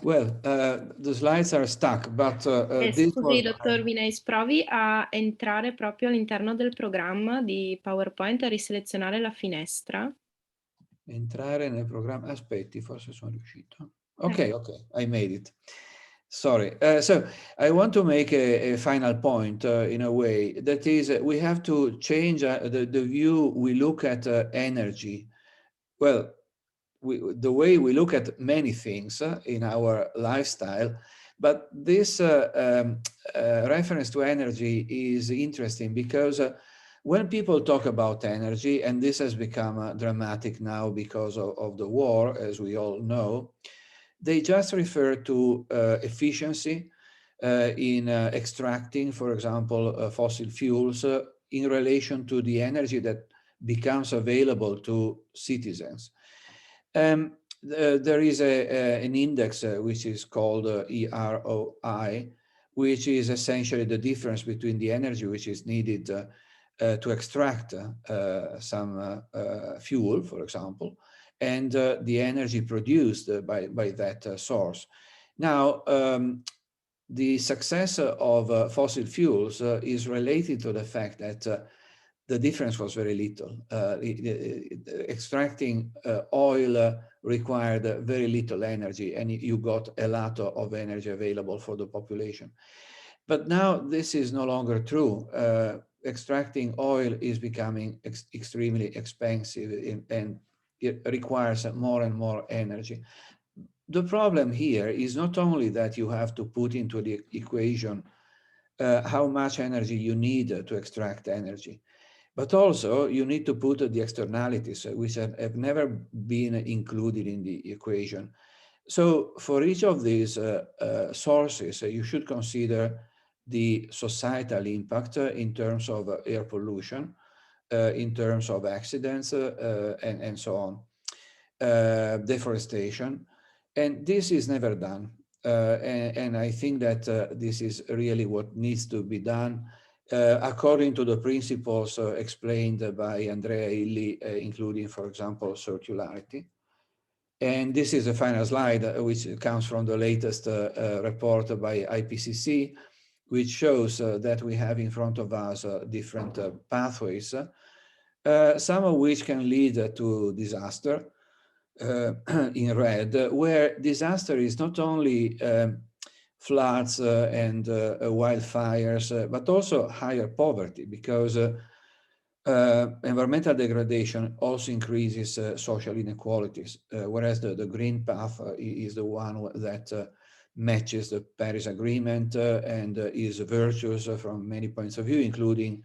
Well, the slides are stuck, but this scusi, was... dottor Vinais, provi a entrare proprio all'interno del programma di PowerPoint, a riselezionare la finestra. Entrare nel programma, aspetti, forse sono riuscito. Okay, I made it. Sorry. So I want to make a final point in a way, that is, we have to change the view we look at energy. Well, the way we look at many things in our lifestyle, but this reference to energy is interesting because when people talk about energy, and this has become dramatic now because of the war, as we all know, they just refer to efficiency in extracting, for example, fossil fuels in relation to the energy that becomes available to citizens. There is an index which is called EROI, which is essentially the difference between the energy which is needed to extract some fuel, for example, and the energy produced by that source. Now, the success of fossil fuels is related to the fact that the difference was very little. Extracting oil required very little energy, and you got a lot of energy available for the population. But now this is no longer true. Extracting oil is becoming extremely expensive, and it requires more and more energy. The problem here is not only that you have to put into the equation how much energy you need to extract energy, but also you need to put the externalities, which have never been included in the equation. So for each of these sources, you should consider the societal impact in terms of air pollution, in terms of accidents, and so on, deforestation. And this is never done. And I think that this is really what needs to be done according to the principles explained by Andrea Illy, including, for example, circularity. And this is the final slide, which comes from the latest report by IPCC, which shows that we have in front of us different pathways, some of which can lead to disaster, in red, where disaster is not only floods and wildfires, but also higher poverty, because environmental degradation also increases social inequalities, whereas the green path is the one that matches the Paris Agreement and is virtuous from many points of view, including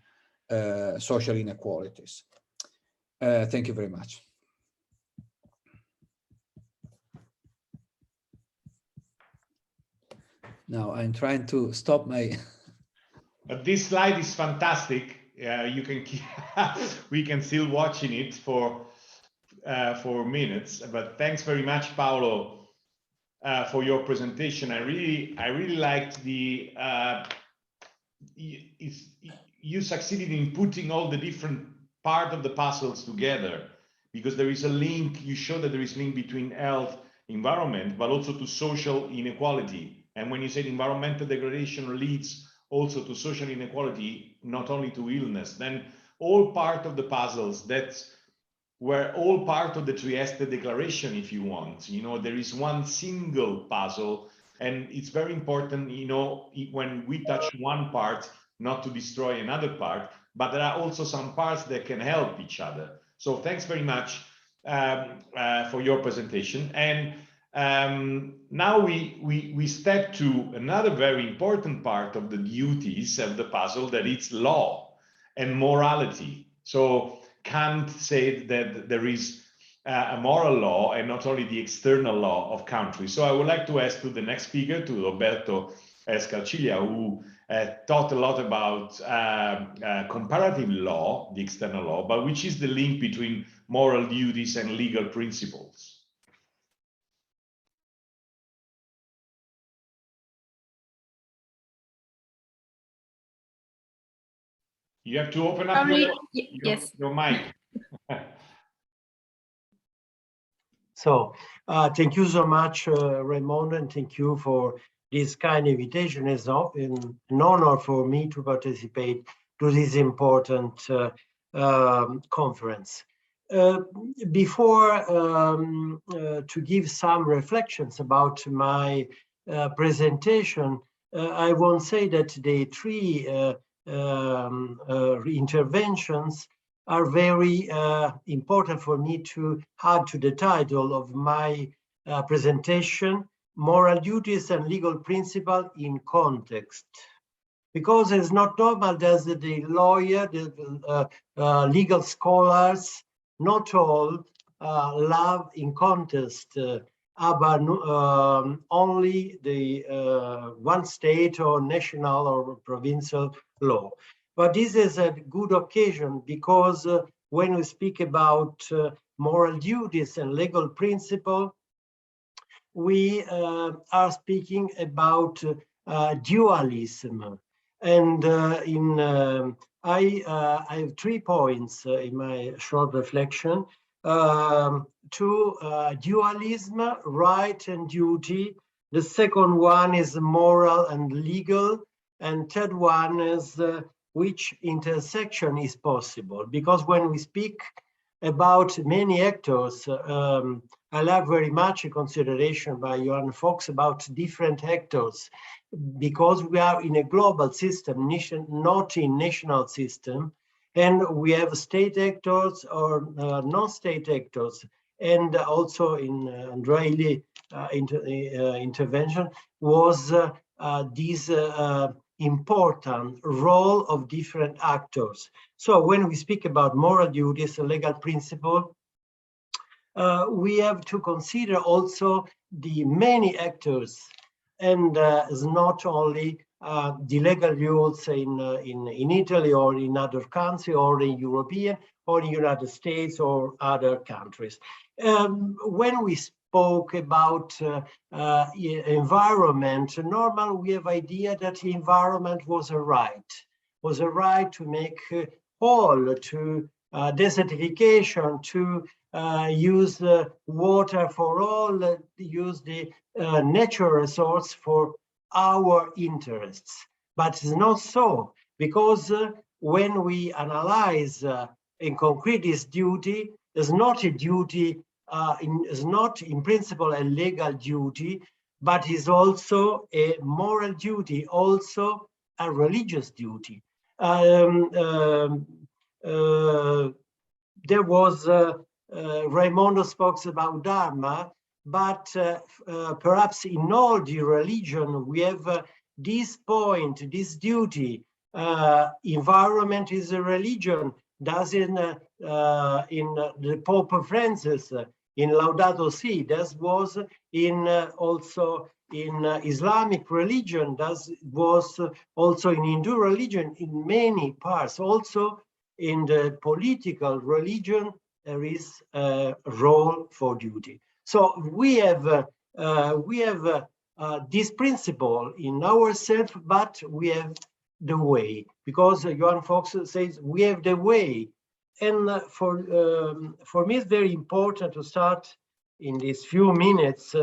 social inequalities. Thank you very much. Now I'm trying to stop my... This slide is fantastic. You can keep, we can still watching it for minutes, but thanks very much, Paolo. for your presentation. I really liked the you succeeded in putting all the different part of the puzzles together, because there is a link. You show that there is a link between health, environment, but also to social inequality. And when you said environmental degradation leads also to social inequality, not only to illness, then all part of the puzzles that were all part of the Trieste Declaration, if you want. You know, there is one single puzzle, and it's very important, you know, when we touch one part, not to destroy another part, but there are also some parts that can help each other. So thanks very much for your presentation. And now we step to another very important part of the duties of the puzzle, that it's law and morality. So Kant said that there is a moral law and not only the external law of countries. So I would like to ask to the next speaker, to Roberto Scalciglia, who taught a lot about comparative law, the external law, but which is the link between moral duties and legal principles. You have to open up your mic. So thank you so much, Raimondo, and thank you for this kind invitation. It's an honor for me to participate to this important conference. Before to give some reflections about my presentation, I won't say that the three interventions are very important for me to add to the title of my presentation, Moral Duties and Legal Principle in Context. Because it's not normal that the lawyer, the legal scholars, not all love in context about only the one state or national or provincial law. But this is a good occasion, because when we speak about moral duties and legal principle, we are speaking about dualism. And I have 3 points in my short reflection. Dualism, right and duty. The second one is moral and legal. And third one is which intersection is possible. Because when we speak about many actors, I love very much a consideration by Johann Fox about different actors, because we are in a global system, not in national system, and we have state actors or non-state actors. And also in Andreili intervention was this important role of different actors. So when we speak about moral duties and legal principle, we have to consider also the many actors, and it's not only the legal rules in Italy or in other countries or in European or in United States or other countries. When we spoke about environment, normally we have idea that the environment was a right to make all, to desertification, to use water for all, use the natural resource for our interests. But it's not so, because when we analyze in concrete this duty, is not a duty, is not in principle a legal duty, but is also a moral duty, also a religious duty. There was Raimondo spoke about Dharma, but perhaps in all the religion we have this point, this duty. Environment is a religion. Does in the Pope Francis in Laudato Si, that was in also in Islamic religion, that was also in Hindu religion, in many parts. Also in the political religion, there is a role for duty. So we have we have this principle in ourselves, but we have the way, because Johann Fox says we have the way. And for me, it's very important to start in these few minutes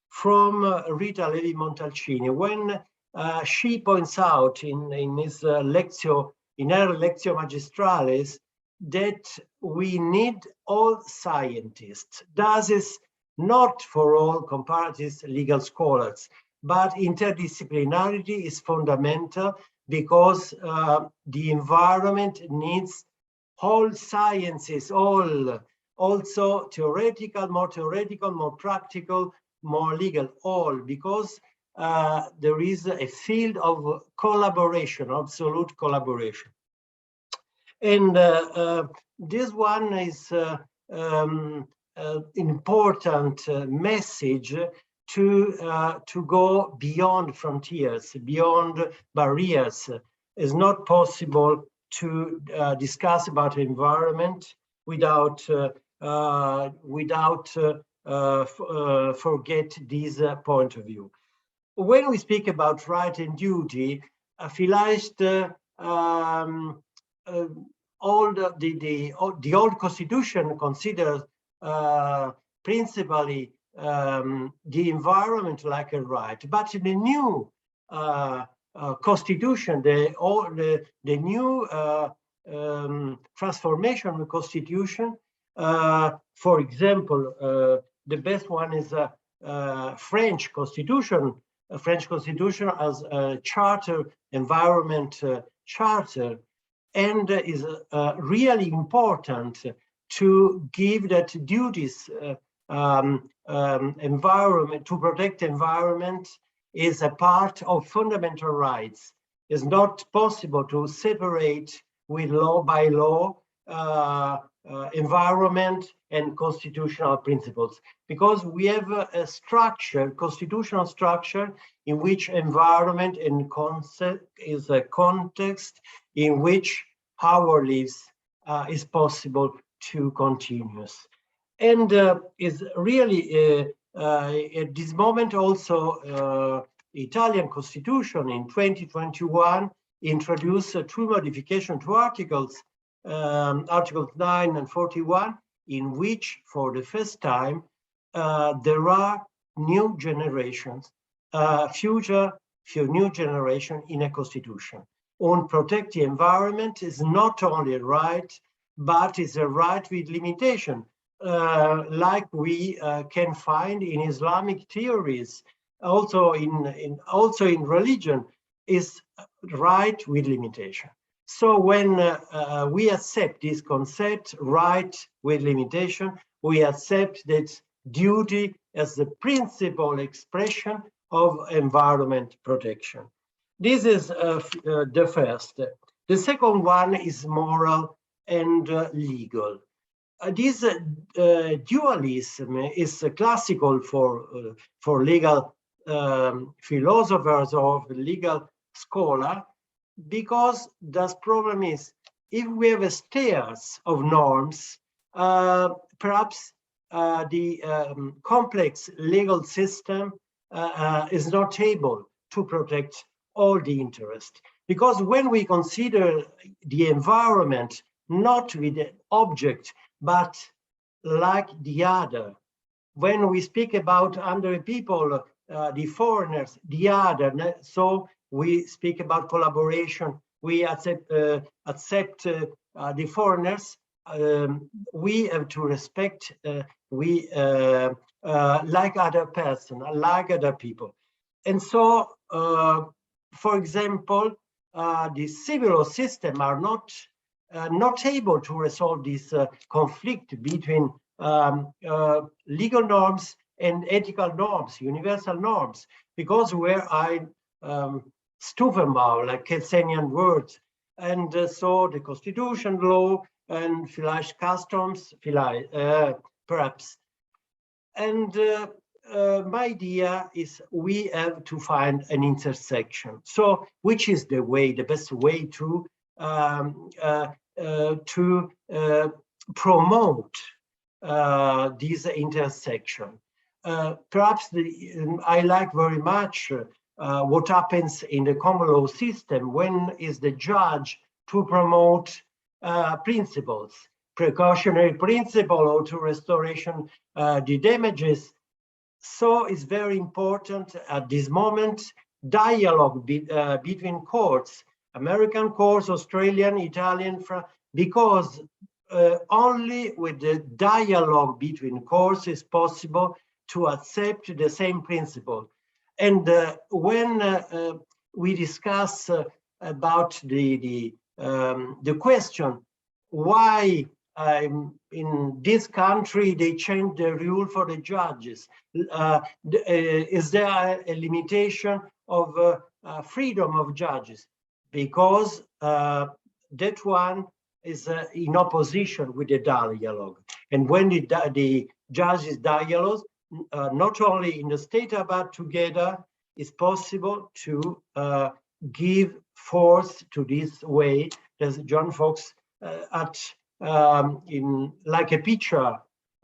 from Rita Levi-Montalcini, when she points out in her Lectio Magistralis that we need all scientists. That is not for all comparative legal scholars, but interdisciplinarity is fundamental, because the environment needs all sciences, also theoretical, more practical, more legal, all, because there is a field of collaboration, absolute collaboration. And this one is important message to go beyond frontiers, beyond barriers. It's not possible to discuss about environment without forget this point of view. When we speak about right and duty, vielleicht the old constitution considers principally the environment like a right, but in the new constitution, the new transformation of the constitution, for example, the best one is a French constitution. A French constitution as a charter, environment charter, and is really important to give that duties environment, to protect environment, is a part of fundamental rights. It's not possible to separate with law by law environment and constitutional principles, because we have a structure, constitutional structure, in which environment and concept is a context in which our lives is possible to continue. And is really at this moment also Italian constitution in 2021 introduced two modifications to articles, Articles 9 and 41, in which for the first time there are new generations, future new generation in a constitution. On protect the environment is not only a right, but is a right with limitation, like we can find in Islamic theories, also in religion, is right with limitation. So when we accept this concept, right with limitation, we accept that duty as the principal expression of environment protection. This is the first. The second one is moral and legal. This dualism is classical for legal philosophers or legal scholar, because the problem is, if we have a stairs of norms, perhaps the complex legal system is not able to protect all the interest. Because when we consider the environment not with the object, but like the other, when we speak about other people, the foreigners, the other, so we speak about collaboration, we accept the foreigners, we have to respect, like other person, like other people. And so, for example, the civil system are not able to resolve this conflict between legal norms and ethical norms, universal norms, because where I Stufenbau, like Kelsenian words, and so the constitution, law, and vielleicht customs, perhaps. And my idea is we have to find an intersection. So, which is the way, the best way to promote this intersection? perhaps I like very much what happens in the common law system when is the judge to promote principles, precautionary principle, or to restoration the damages. So it's very important at this moment, dialogue between courts, American courts, Australian, Italian, because only with the dialogue between courts is possible to accept the same principle. And when we discuss about the question why in this country they changed the rule for the judges, is there a limitation of freedom of judges? Because that one is in opposition with the dialogue. And when the judges dialogue, not only in the state but together, it's possible to give force to this way, as John Fox in like a picture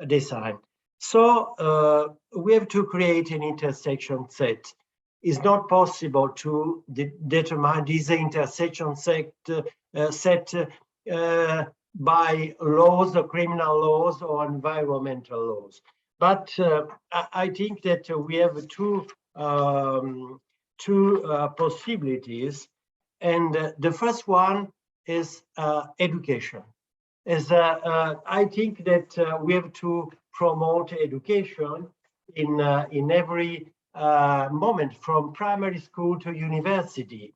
design. So we have to create an intersection set. It's not possible to determine this intersection set by laws or criminal laws or environmental laws. But I think that we have two possibilities. And the first one is education. I think that we have to promote education in every moment, from primary school to university.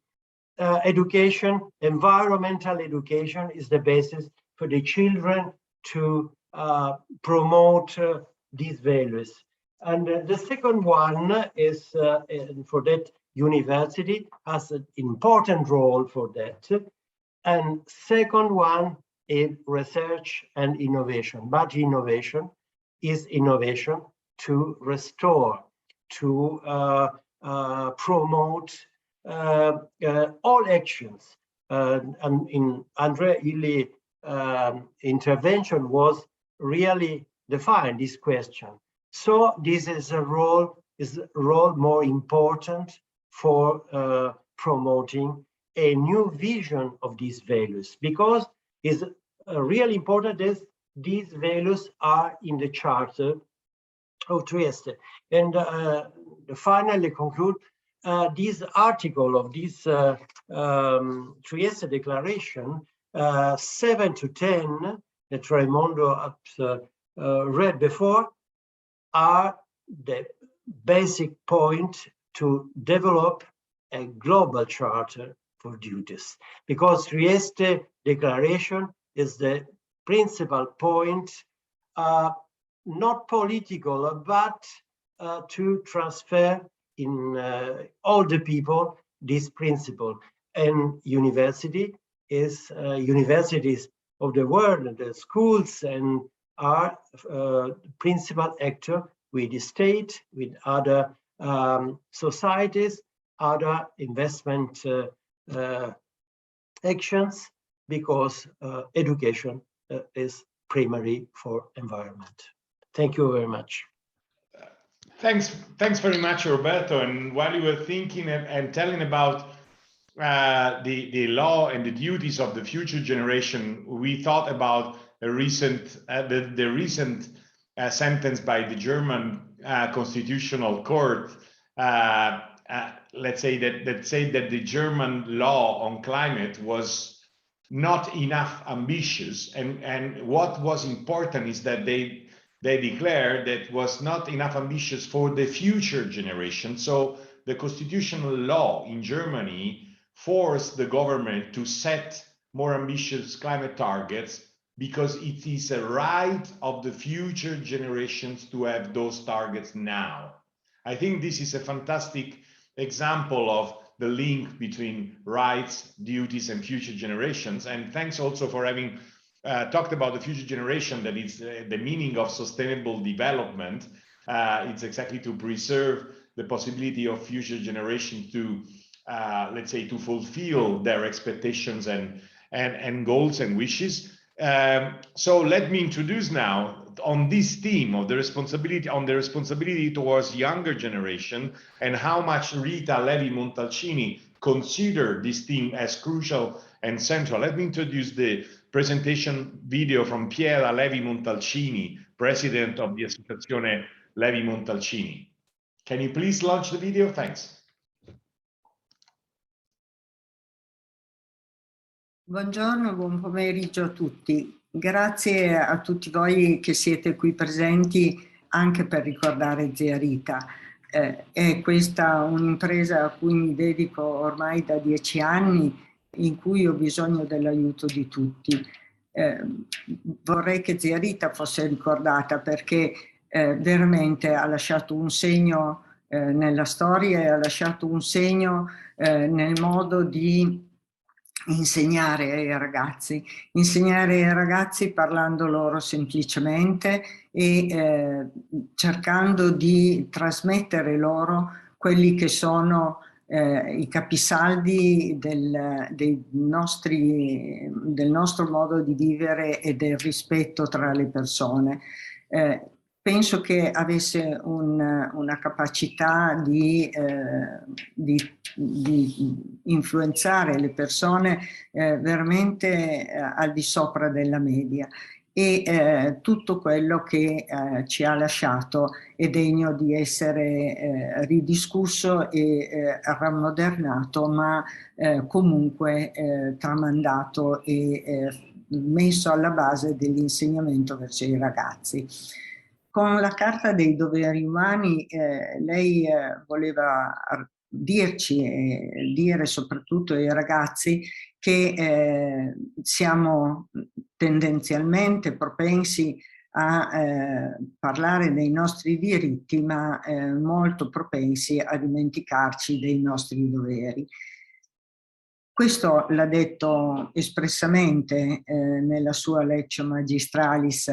Education, environmental education, is the basis for the children to promote these values. And the second one is for that university has an important role for that. And second one is research and innovation. But innovation is innovation to restore, to promote all actions. And in Andrea Illy intervention was really defined this question. So this is a role more important for promoting a new vision of these values, because it's really important that these values are in the Charter of Trieste. And finally conclude, this article of this Trieste Declaration 7 to 10 that Raimondo read before are the basic point to develop a global charter for duties, because Trieste Declaration is the principal point, not political, but to transfer in all the people this principle. And universities of the world, the schools, and are principal actor with the state, with other societies, other investment actions, because education is primary for environment. Thank you very much. Thanks very much, Roberto. And while you were thinking and telling about the law and the duties of the future generation, we thought about a recent the recent sentence by the German Constitutional Court. Let's say that said that the German law on climate was not enough ambitious, and what was important is that they declared that was not enough ambitious for the future generation. So the constitutional law in Germany forced the government to set more ambitious climate targets, because it is a right of the future generations to have those targets now. I think this is a fantastic example of the link between rights, duties, and future generations. And thanks also for having talked about the future generation, that is the meaning of sustainable development. It's exactly to preserve the possibility of future generations to, let's say, to fulfill their expectations and goals and wishes. So let me introduce now on this theme of the responsibility towards younger generation and how much Rita Levi-Montalcini considered this theme as crucial and central. Let me introduce the presentation video from Piera Levi-Montalcini, president of the Associazione Levi-Montalcini. Can you please launch the video? Thanks. Buongiorno, buon pomeriggio a tutti. Grazie a tutti voi che siete qui presenti anche per ricordare zia Rita. È questa un'impresa a cui mi dedico ormai da 10 anni, in cui ho bisogno dell'aiuto di tutti. Vorrei che zia Rita fosse ricordata perché veramente ha lasciato un segno nella storia e ha lasciato un segno nel modo di insegnare ai ragazzi parlando loro semplicemente e cercando di trasmettere loro quelli che sono i capisaldi del nostro modo di vivere e del rispetto tra le persone. Penso che avesse una capacità di influenzare le persone veramente al di sopra della media e tutto quello che ci ha lasciato è degno di essere ridiscusso e rammodernato, ma comunque tramandato e messo alla base dell'insegnamento verso i ragazzi. Con la Carta dei doveri umani lei voleva dirci e dire soprattutto ai ragazzi che siamo tendenzialmente propensi a parlare dei nostri diritti, ma molto propensi a dimenticarci dei nostri doveri. Questo l'ha detto espressamente nella sua Lectio Magistralis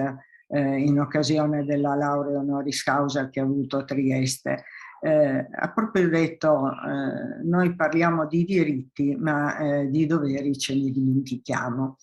in occasione della laurea honoris causa che ha avuto a Trieste. Ha proprio detto noi parliamo di diritti ma di doveri ce ne dimentichiamo.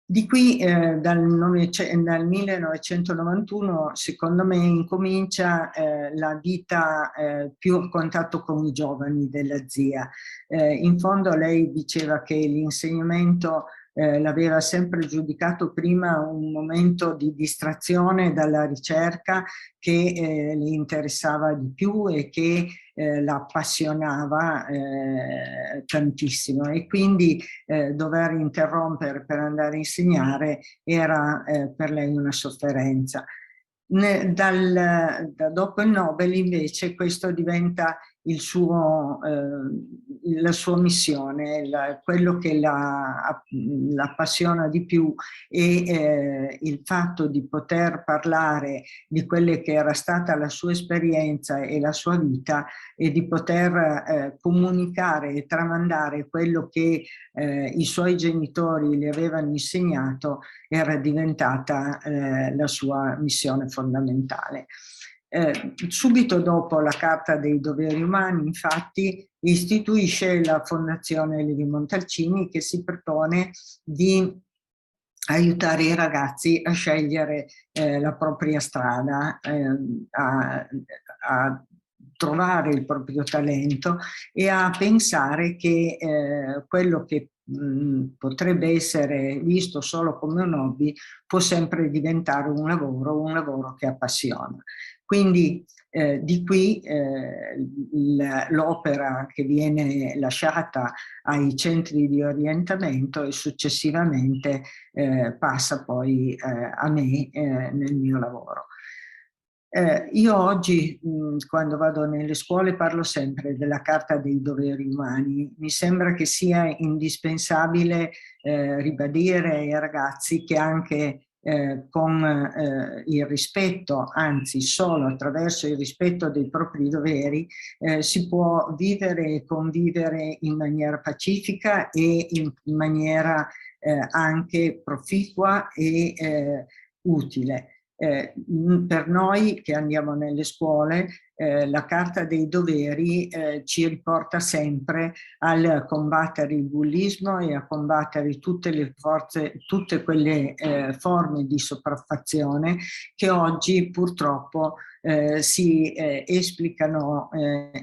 Di qui dal 1991 secondo me incomincia la vita più a contatto con i giovani della zia. In fondo lei diceva che l'insegnamento l'aveva sempre giudicato prima un momento di distrazione dalla ricerca che le interessava di più e che la appassionava tantissimo e quindi dover interrompere per andare a insegnare era per lei una sofferenza. Dopo il Nobel invece questo diventa la sua missione, quello che la appassiona di più e il fatto di poter parlare di quelle che era stata la sua esperienza e la sua vita e di poter comunicare e tramandare quello che i suoi genitori le avevano insegnato era diventata la sua missione fondamentale. Subito dopo la Carta dei doveri umani, infatti, istituisce la Fondazione Levi-Montalcini che si propone di aiutare i ragazzi a scegliere la propria strada, a trovare il proprio talento e a pensare che quello che potrebbe essere visto solo come un hobby può sempre diventare un lavoro che appassiona. Quindi di qui l'opera che viene lasciata ai centri di orientamento e successivamente passa poi a me nel mio lavoro. Io oggi quando vado nelle scuole parlo sempre della Carta dei doveri umani. Mi sembra che sia indispensabile ribadire ai ragazzi che anche con il rispetto, anzi solo attraverso il rispetto dei propri doveri, si può vivere e convivere in maniera pacifica e in maniera anche proficua e utile. Per noi che andiamo nelle scuole la Carta dei doveri ci riporta sempre al combattere il bullismo e a combattere tutte le forze, tutte quelle forme di sopraffazione che oggi purtroppo si esplicano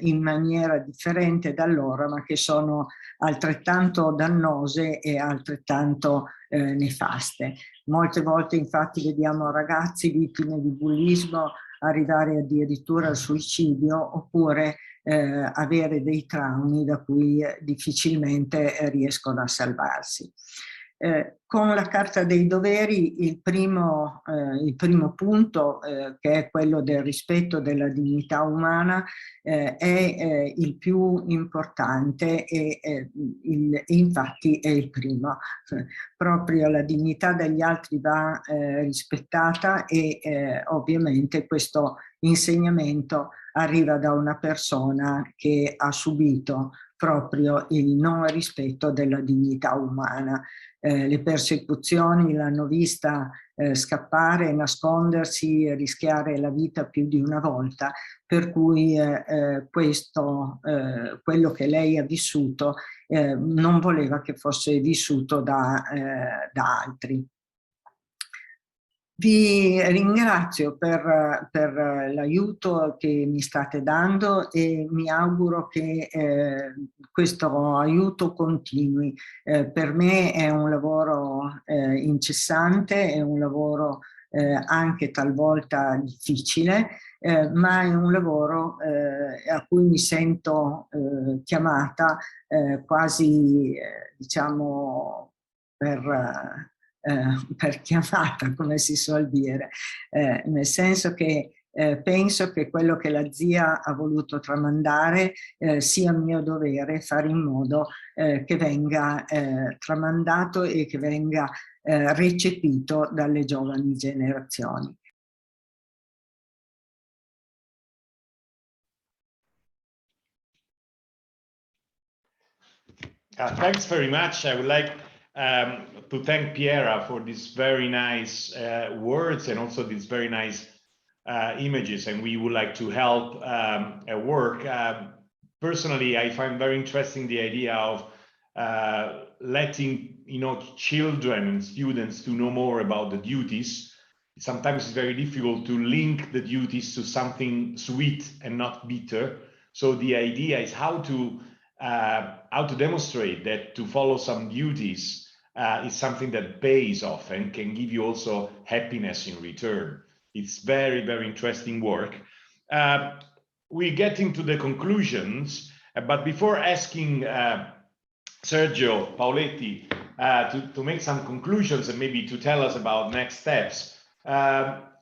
in maniera differente da allora, ma che sono altrettanto dannose e altrettanto nefaste. Molte volte infatti vediamo ragazzi vittime di bullismo arrivare addirittura al suicidio oppure avere dei traumi da cui difficilmente riescono a salvarsi. Con la Carta dei doveri il primo punto, che è quello del rispetto della dignità umana, è il più importante e infatti è il primo. Proprio la dignità degli altri va rispettata e ovviamente questo insegnamento arriva da una persona che ha subito proprio il non rispetto della dignità umana. Le persecuzioni l'hanno vista scappare, nascondersi, rischiare la vita più di una volta, per cui quello che lei ha vissuto non voleva che fosse vissuto da altri. Vi ringrazio per l'aiuto che mi state dando e mi auguro che questo aiuto continui. Per me è un lavoro incessante, è un lavoro anche talvolta difficile, ma è un lavoro a cui mi sento chiamata quasi, diciamo, per chiamata, come si suol dire, nel senso che penso che quello che la zia ha voluto tramandare sia mio dovere fare in modo che venga tramandato e che venga recepito dalle giovani generazioni. Thanks very much. I would like to thank Piera for these very nice words and also these very nice images, and we would like to help at work. Personally, I find very interesting the idea of letting children and students to know more about the duties. Sometimes it's very difficult to link the duties to something sweet and not bitter. So the idea is how to demonstrate that to follow some duties is something that pays off and can give you also happiness in return. It's very, very interesting work. We get into the conclusions, but before asking Sergio Pauletti to make some conclusions and maybe to tell us about next steps,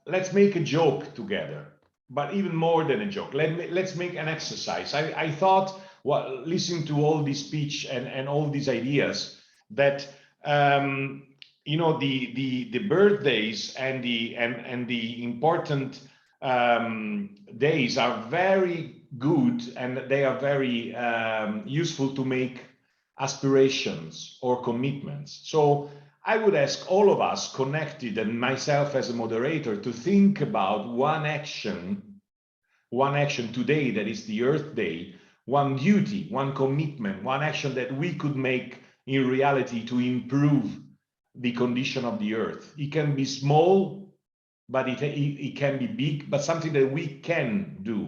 let's make a joke together. But even more than a joke, let's make an exercise. I thought, listening to all this speech and all these ideas, that the birthdays and the important days are very good, and they are very useful to make aspirations or commitments. So I would ask all of us connected, and myself as a moderator, to think about one action today, that is the Earth Day, one duty, one commitment, one action that we could make in reality to improve the condition of the Earth. It can be small, but it can be big, but something that we can do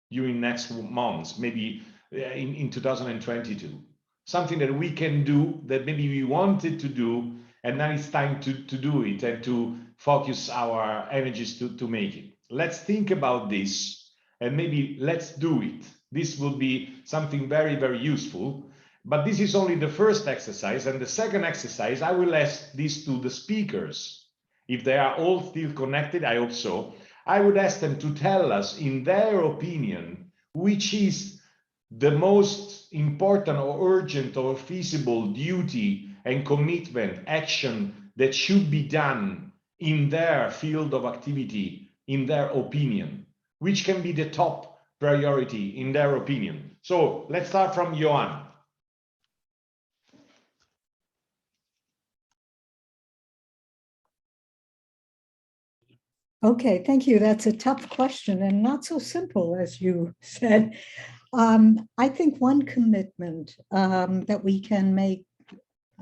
during next months, maybe in 2022. Something that we can do that maybe we wanted to do, and now it's time to do it and to focus our energies to make it. Let's think about this and maybe let's do it. This will be something very, very useful. But this is only the first exercise. And the second exercise, I will ask this to the speakers. If they are all still connected, I hope so. I would ask them to tell us, in their opinion, which is the most important or urgent or feasible duty and commitment action that should be done in their field of activity, in their opinion, which can be the top priority in their opinion. So let's start from Johan. Okay, thank you. That's a tough question and not so simple, as you said. I think one commitment that we can make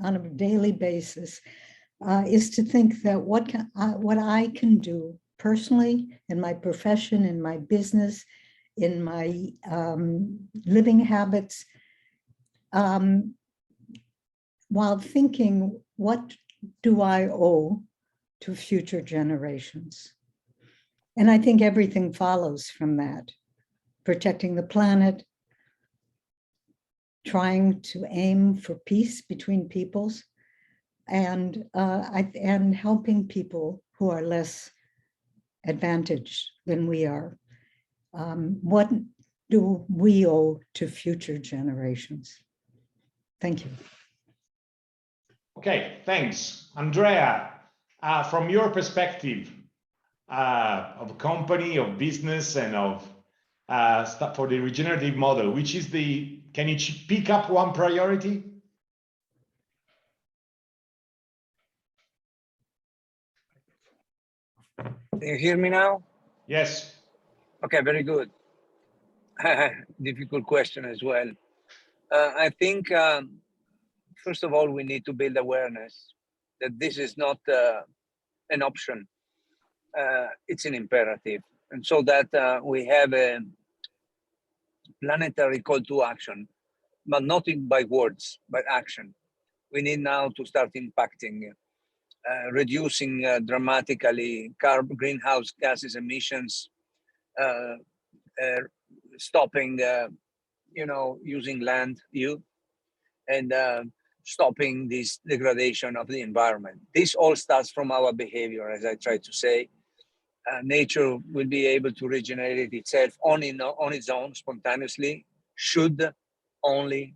on a daily basis is to think that what I can do personally in my profession, in my business, in my living habits, while thinking, what do I owe to future generations? And I think everything follows from that. Protecting the planet, trying to aim for peace between peoples, and helping people who are less advantaged than we are. What do we owe to future generations? Thank you. Okay, thanks. Andrea, from your perspective of a company, of business, and of stuff for the regenerative model, which is can you pick up one priority? Can you hear me now? Yes. Okay, very good. Difficult question as well. I think, first of all, we need to build awareness that this is not an option. It's an imperative. And so that we have a planetary call to action, but not by words, by action. We need now to start impacting, reducing dramatically greenhouse gases emissions, stopping, using land use, and stopping this degradation of the environment. This all starts from our behavior, as I try to say. Nature will be able to regenerate itself on its own spontaneously, should only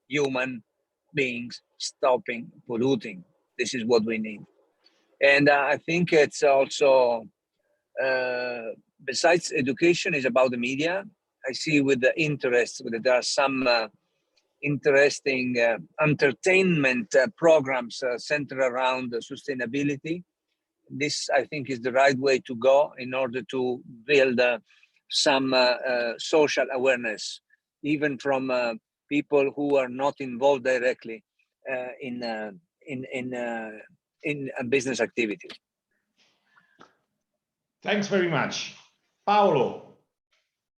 human beings stopping polluting. This is what we need. And I think it's also, besides education, is about the media. I see with the interest that there are some interesting entertainment programs centered around sustainability. This, I think, is the right way to go in order to build some social awareness, even from people who are not involved directly in a business activity. Thanks very much. Paolo.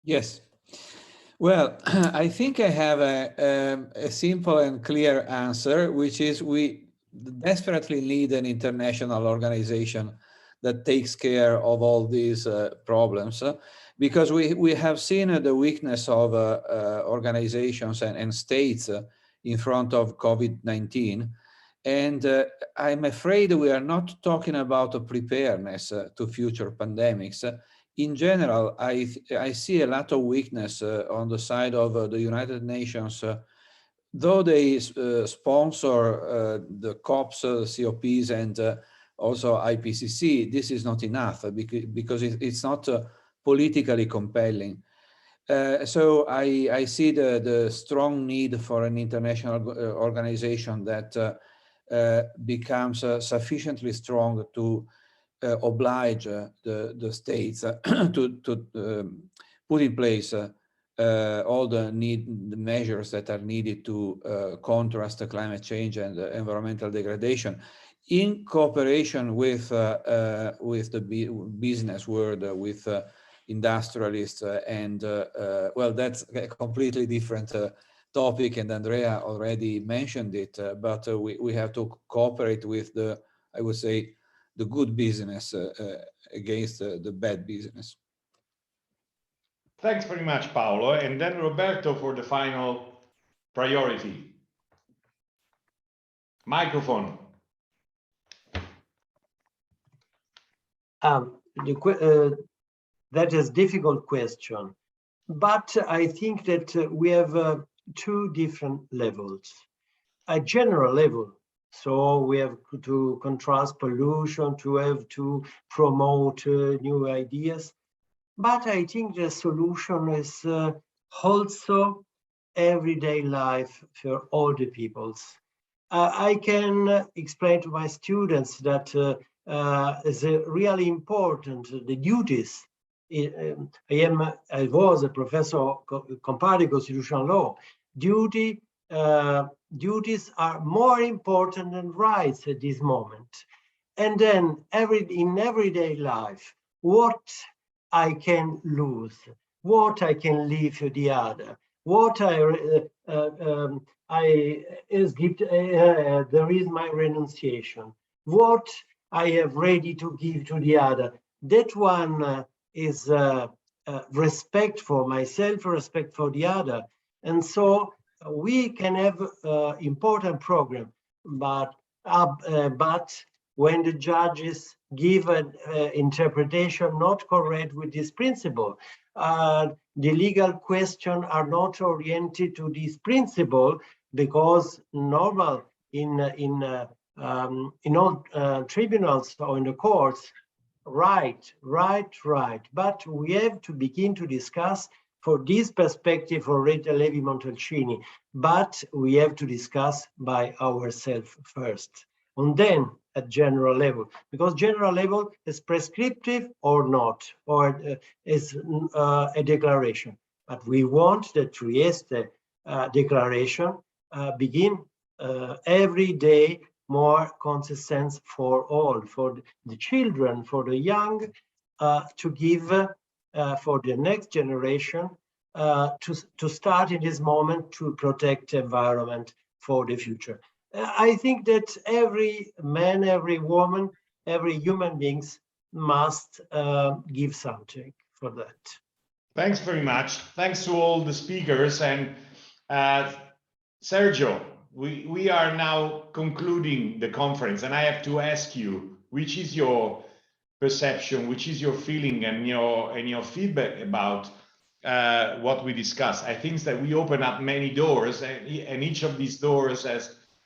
Yes. Well, I think I have a simple and clear answer, which is we desperately need an international organization that takes care of all these problems, because we have seen the weakness of organizations and states in front of COVID-19. And I'm afraid we are not talking about a preparedness to future pandemics. In general, I see a lot of weakness on the side of the United Nations. Though they sponsor the COPs, COPs, and also IPCC, this is not enough because it's not politically compelling. So I see the strong need for an international organization that becomes sufficiently strong to oblige the states to put in place all the measures that are needed to contrast the climate change and environmental degradation, in cooperation with the business world, with industrialists, and well, that's a completely different topic, and Andrea already mentioned it. But we have to cooperate with I would say, the good business against the bad business. Thanks very much, Paolo. And then Roberto for the final priority. Microphone. That is a difficult question, but I think that we have two different levels. A general level, so we have to contrast pollution, to have to promote new ideas. But I think the solution is also everyday life for all the peoples. I can explain to my students that is really important. The duties. I was a professor of comparative constitutional law. Duties are more important than rights at this moment. And then in everyday life, what I can lose, what I can leave to the other, what there is my renunciation, what I have ready to give to the other. That one is respect for myself, respect for the other. And so we can have important program, but when the judges give an interpretation not correct with this principle, the legal questions are not oriented to this principle, because normal in all tribunals or in the courts, right. But we have to begin to discuss for this perspective for Rita Levi-Montalcini, but we have to discuss by ourselves first. And then at general level, because general level is prescriptive or not, or is a declaration. But we want the Trieste declaration begin every day more consistent for all, for the children, for the young, to give for the next generation to start in this moment to protect the environment for the future. I think that every man, every woman, every human beings must give something for that. Thanks very much. Thanks to all the speakers. And Sergio, we are now concluding the conference, and I have to ask you, which is your perception, which is your feeling and your feedback about what we discussed? I think that we open up many doors, and each of these doors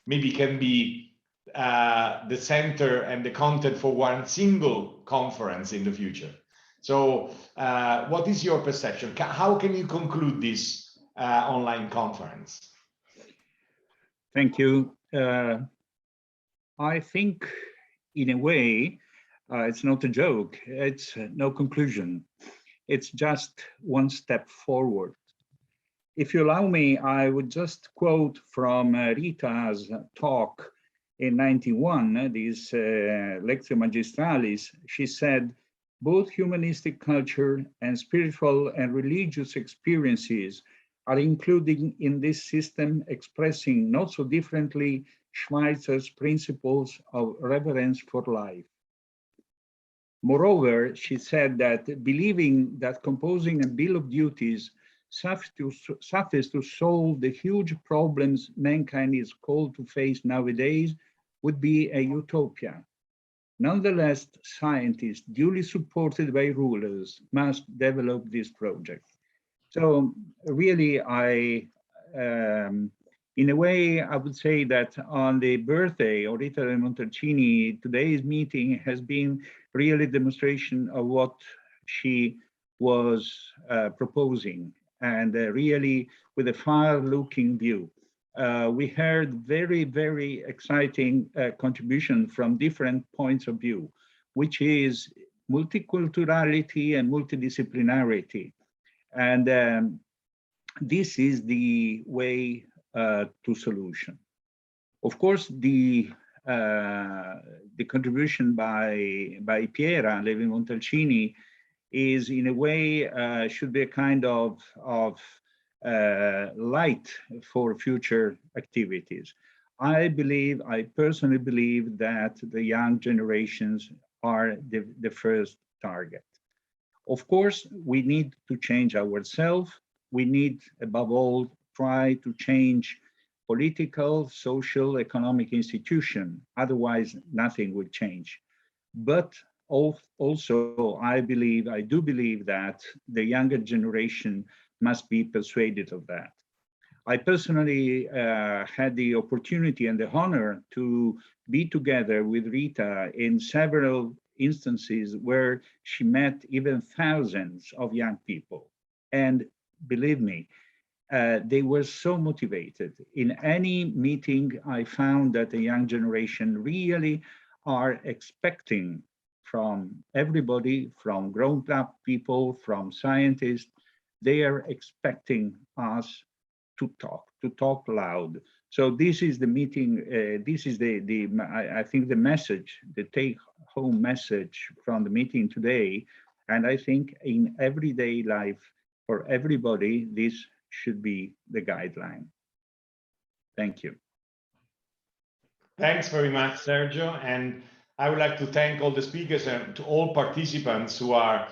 can be the center and the content for one single conference in the future. So what is your perception? How can you conclude this online conference? Thank you. I think in a way, it's not a joke. It's no conclusion. It's just one step forward. If you allow me, I would just quote from Rita's talk in 91, this Lectio Magistralis. She said, both humanistic culture and spiritual and religious experiences are included in this system, expressing not so differently Schweizer's principles of reverence for life. Moreover, she said that believing that composing a bill of duties suffices to solve the huge problems mankind is called to face nowadays would be a utopia. Nonetheless, scientists, duly supported by rulers, must develop this project. So really, in a way, I would say that on the birthday of Rita Levi-Montalcini, today's meeting has been really a demonstration of what she was proposing, and really with a far-looking view. We heard very, very exciting contribution from different points of view, which is multiculturality and multidisciplinarity. And this is the way to solution. Of course, the contribution by Piera Levi-Montalcini is in a way should be a kind of light for future activities. I personally believe that the young generations are the first target. Of course, we need to change ourselves. We need, above all, try to change political, social, economic institution. Otherwise, nothing will change. But also, I do believe that the younger generation must be persuaded of that. I personally had the opportunity and the honor to be together with Rita in several instances where she met even thousands of young people. And believe me, they were so motivated. In any meeting, I found that the young generation really are expecting from everybody, from grown-up people, from scientists, they are expecting us to talk loud. So this is the meeting, this is I think the message, the take-home message from the meeting today. And I think in everyday life, for everybody, this should be the guideline. Thank you. Thanks very much, Sergio. And I would like to thank all the speakers and to all participants who are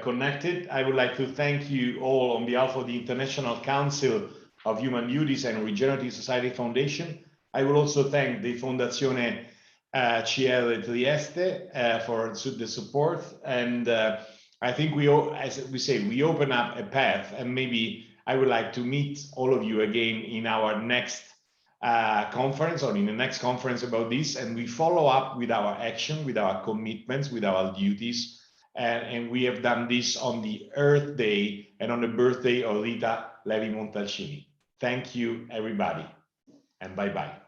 connected. I would like to thank you all on behalf of the International Council of Human Duties and Regenerative Society Foundation. I will also thank the Fondazione CL Trieste for the support. And I think as we say, we open up a path, and maybe I would like to meet all of you again in our next conference, or in the next conference about this, and we follow up with our action, with our commitments, with our duties. And we have done this on the Earth Day and on the birthday of Rita Levi-Montalcini. Thank you, everybody, and bye-bye.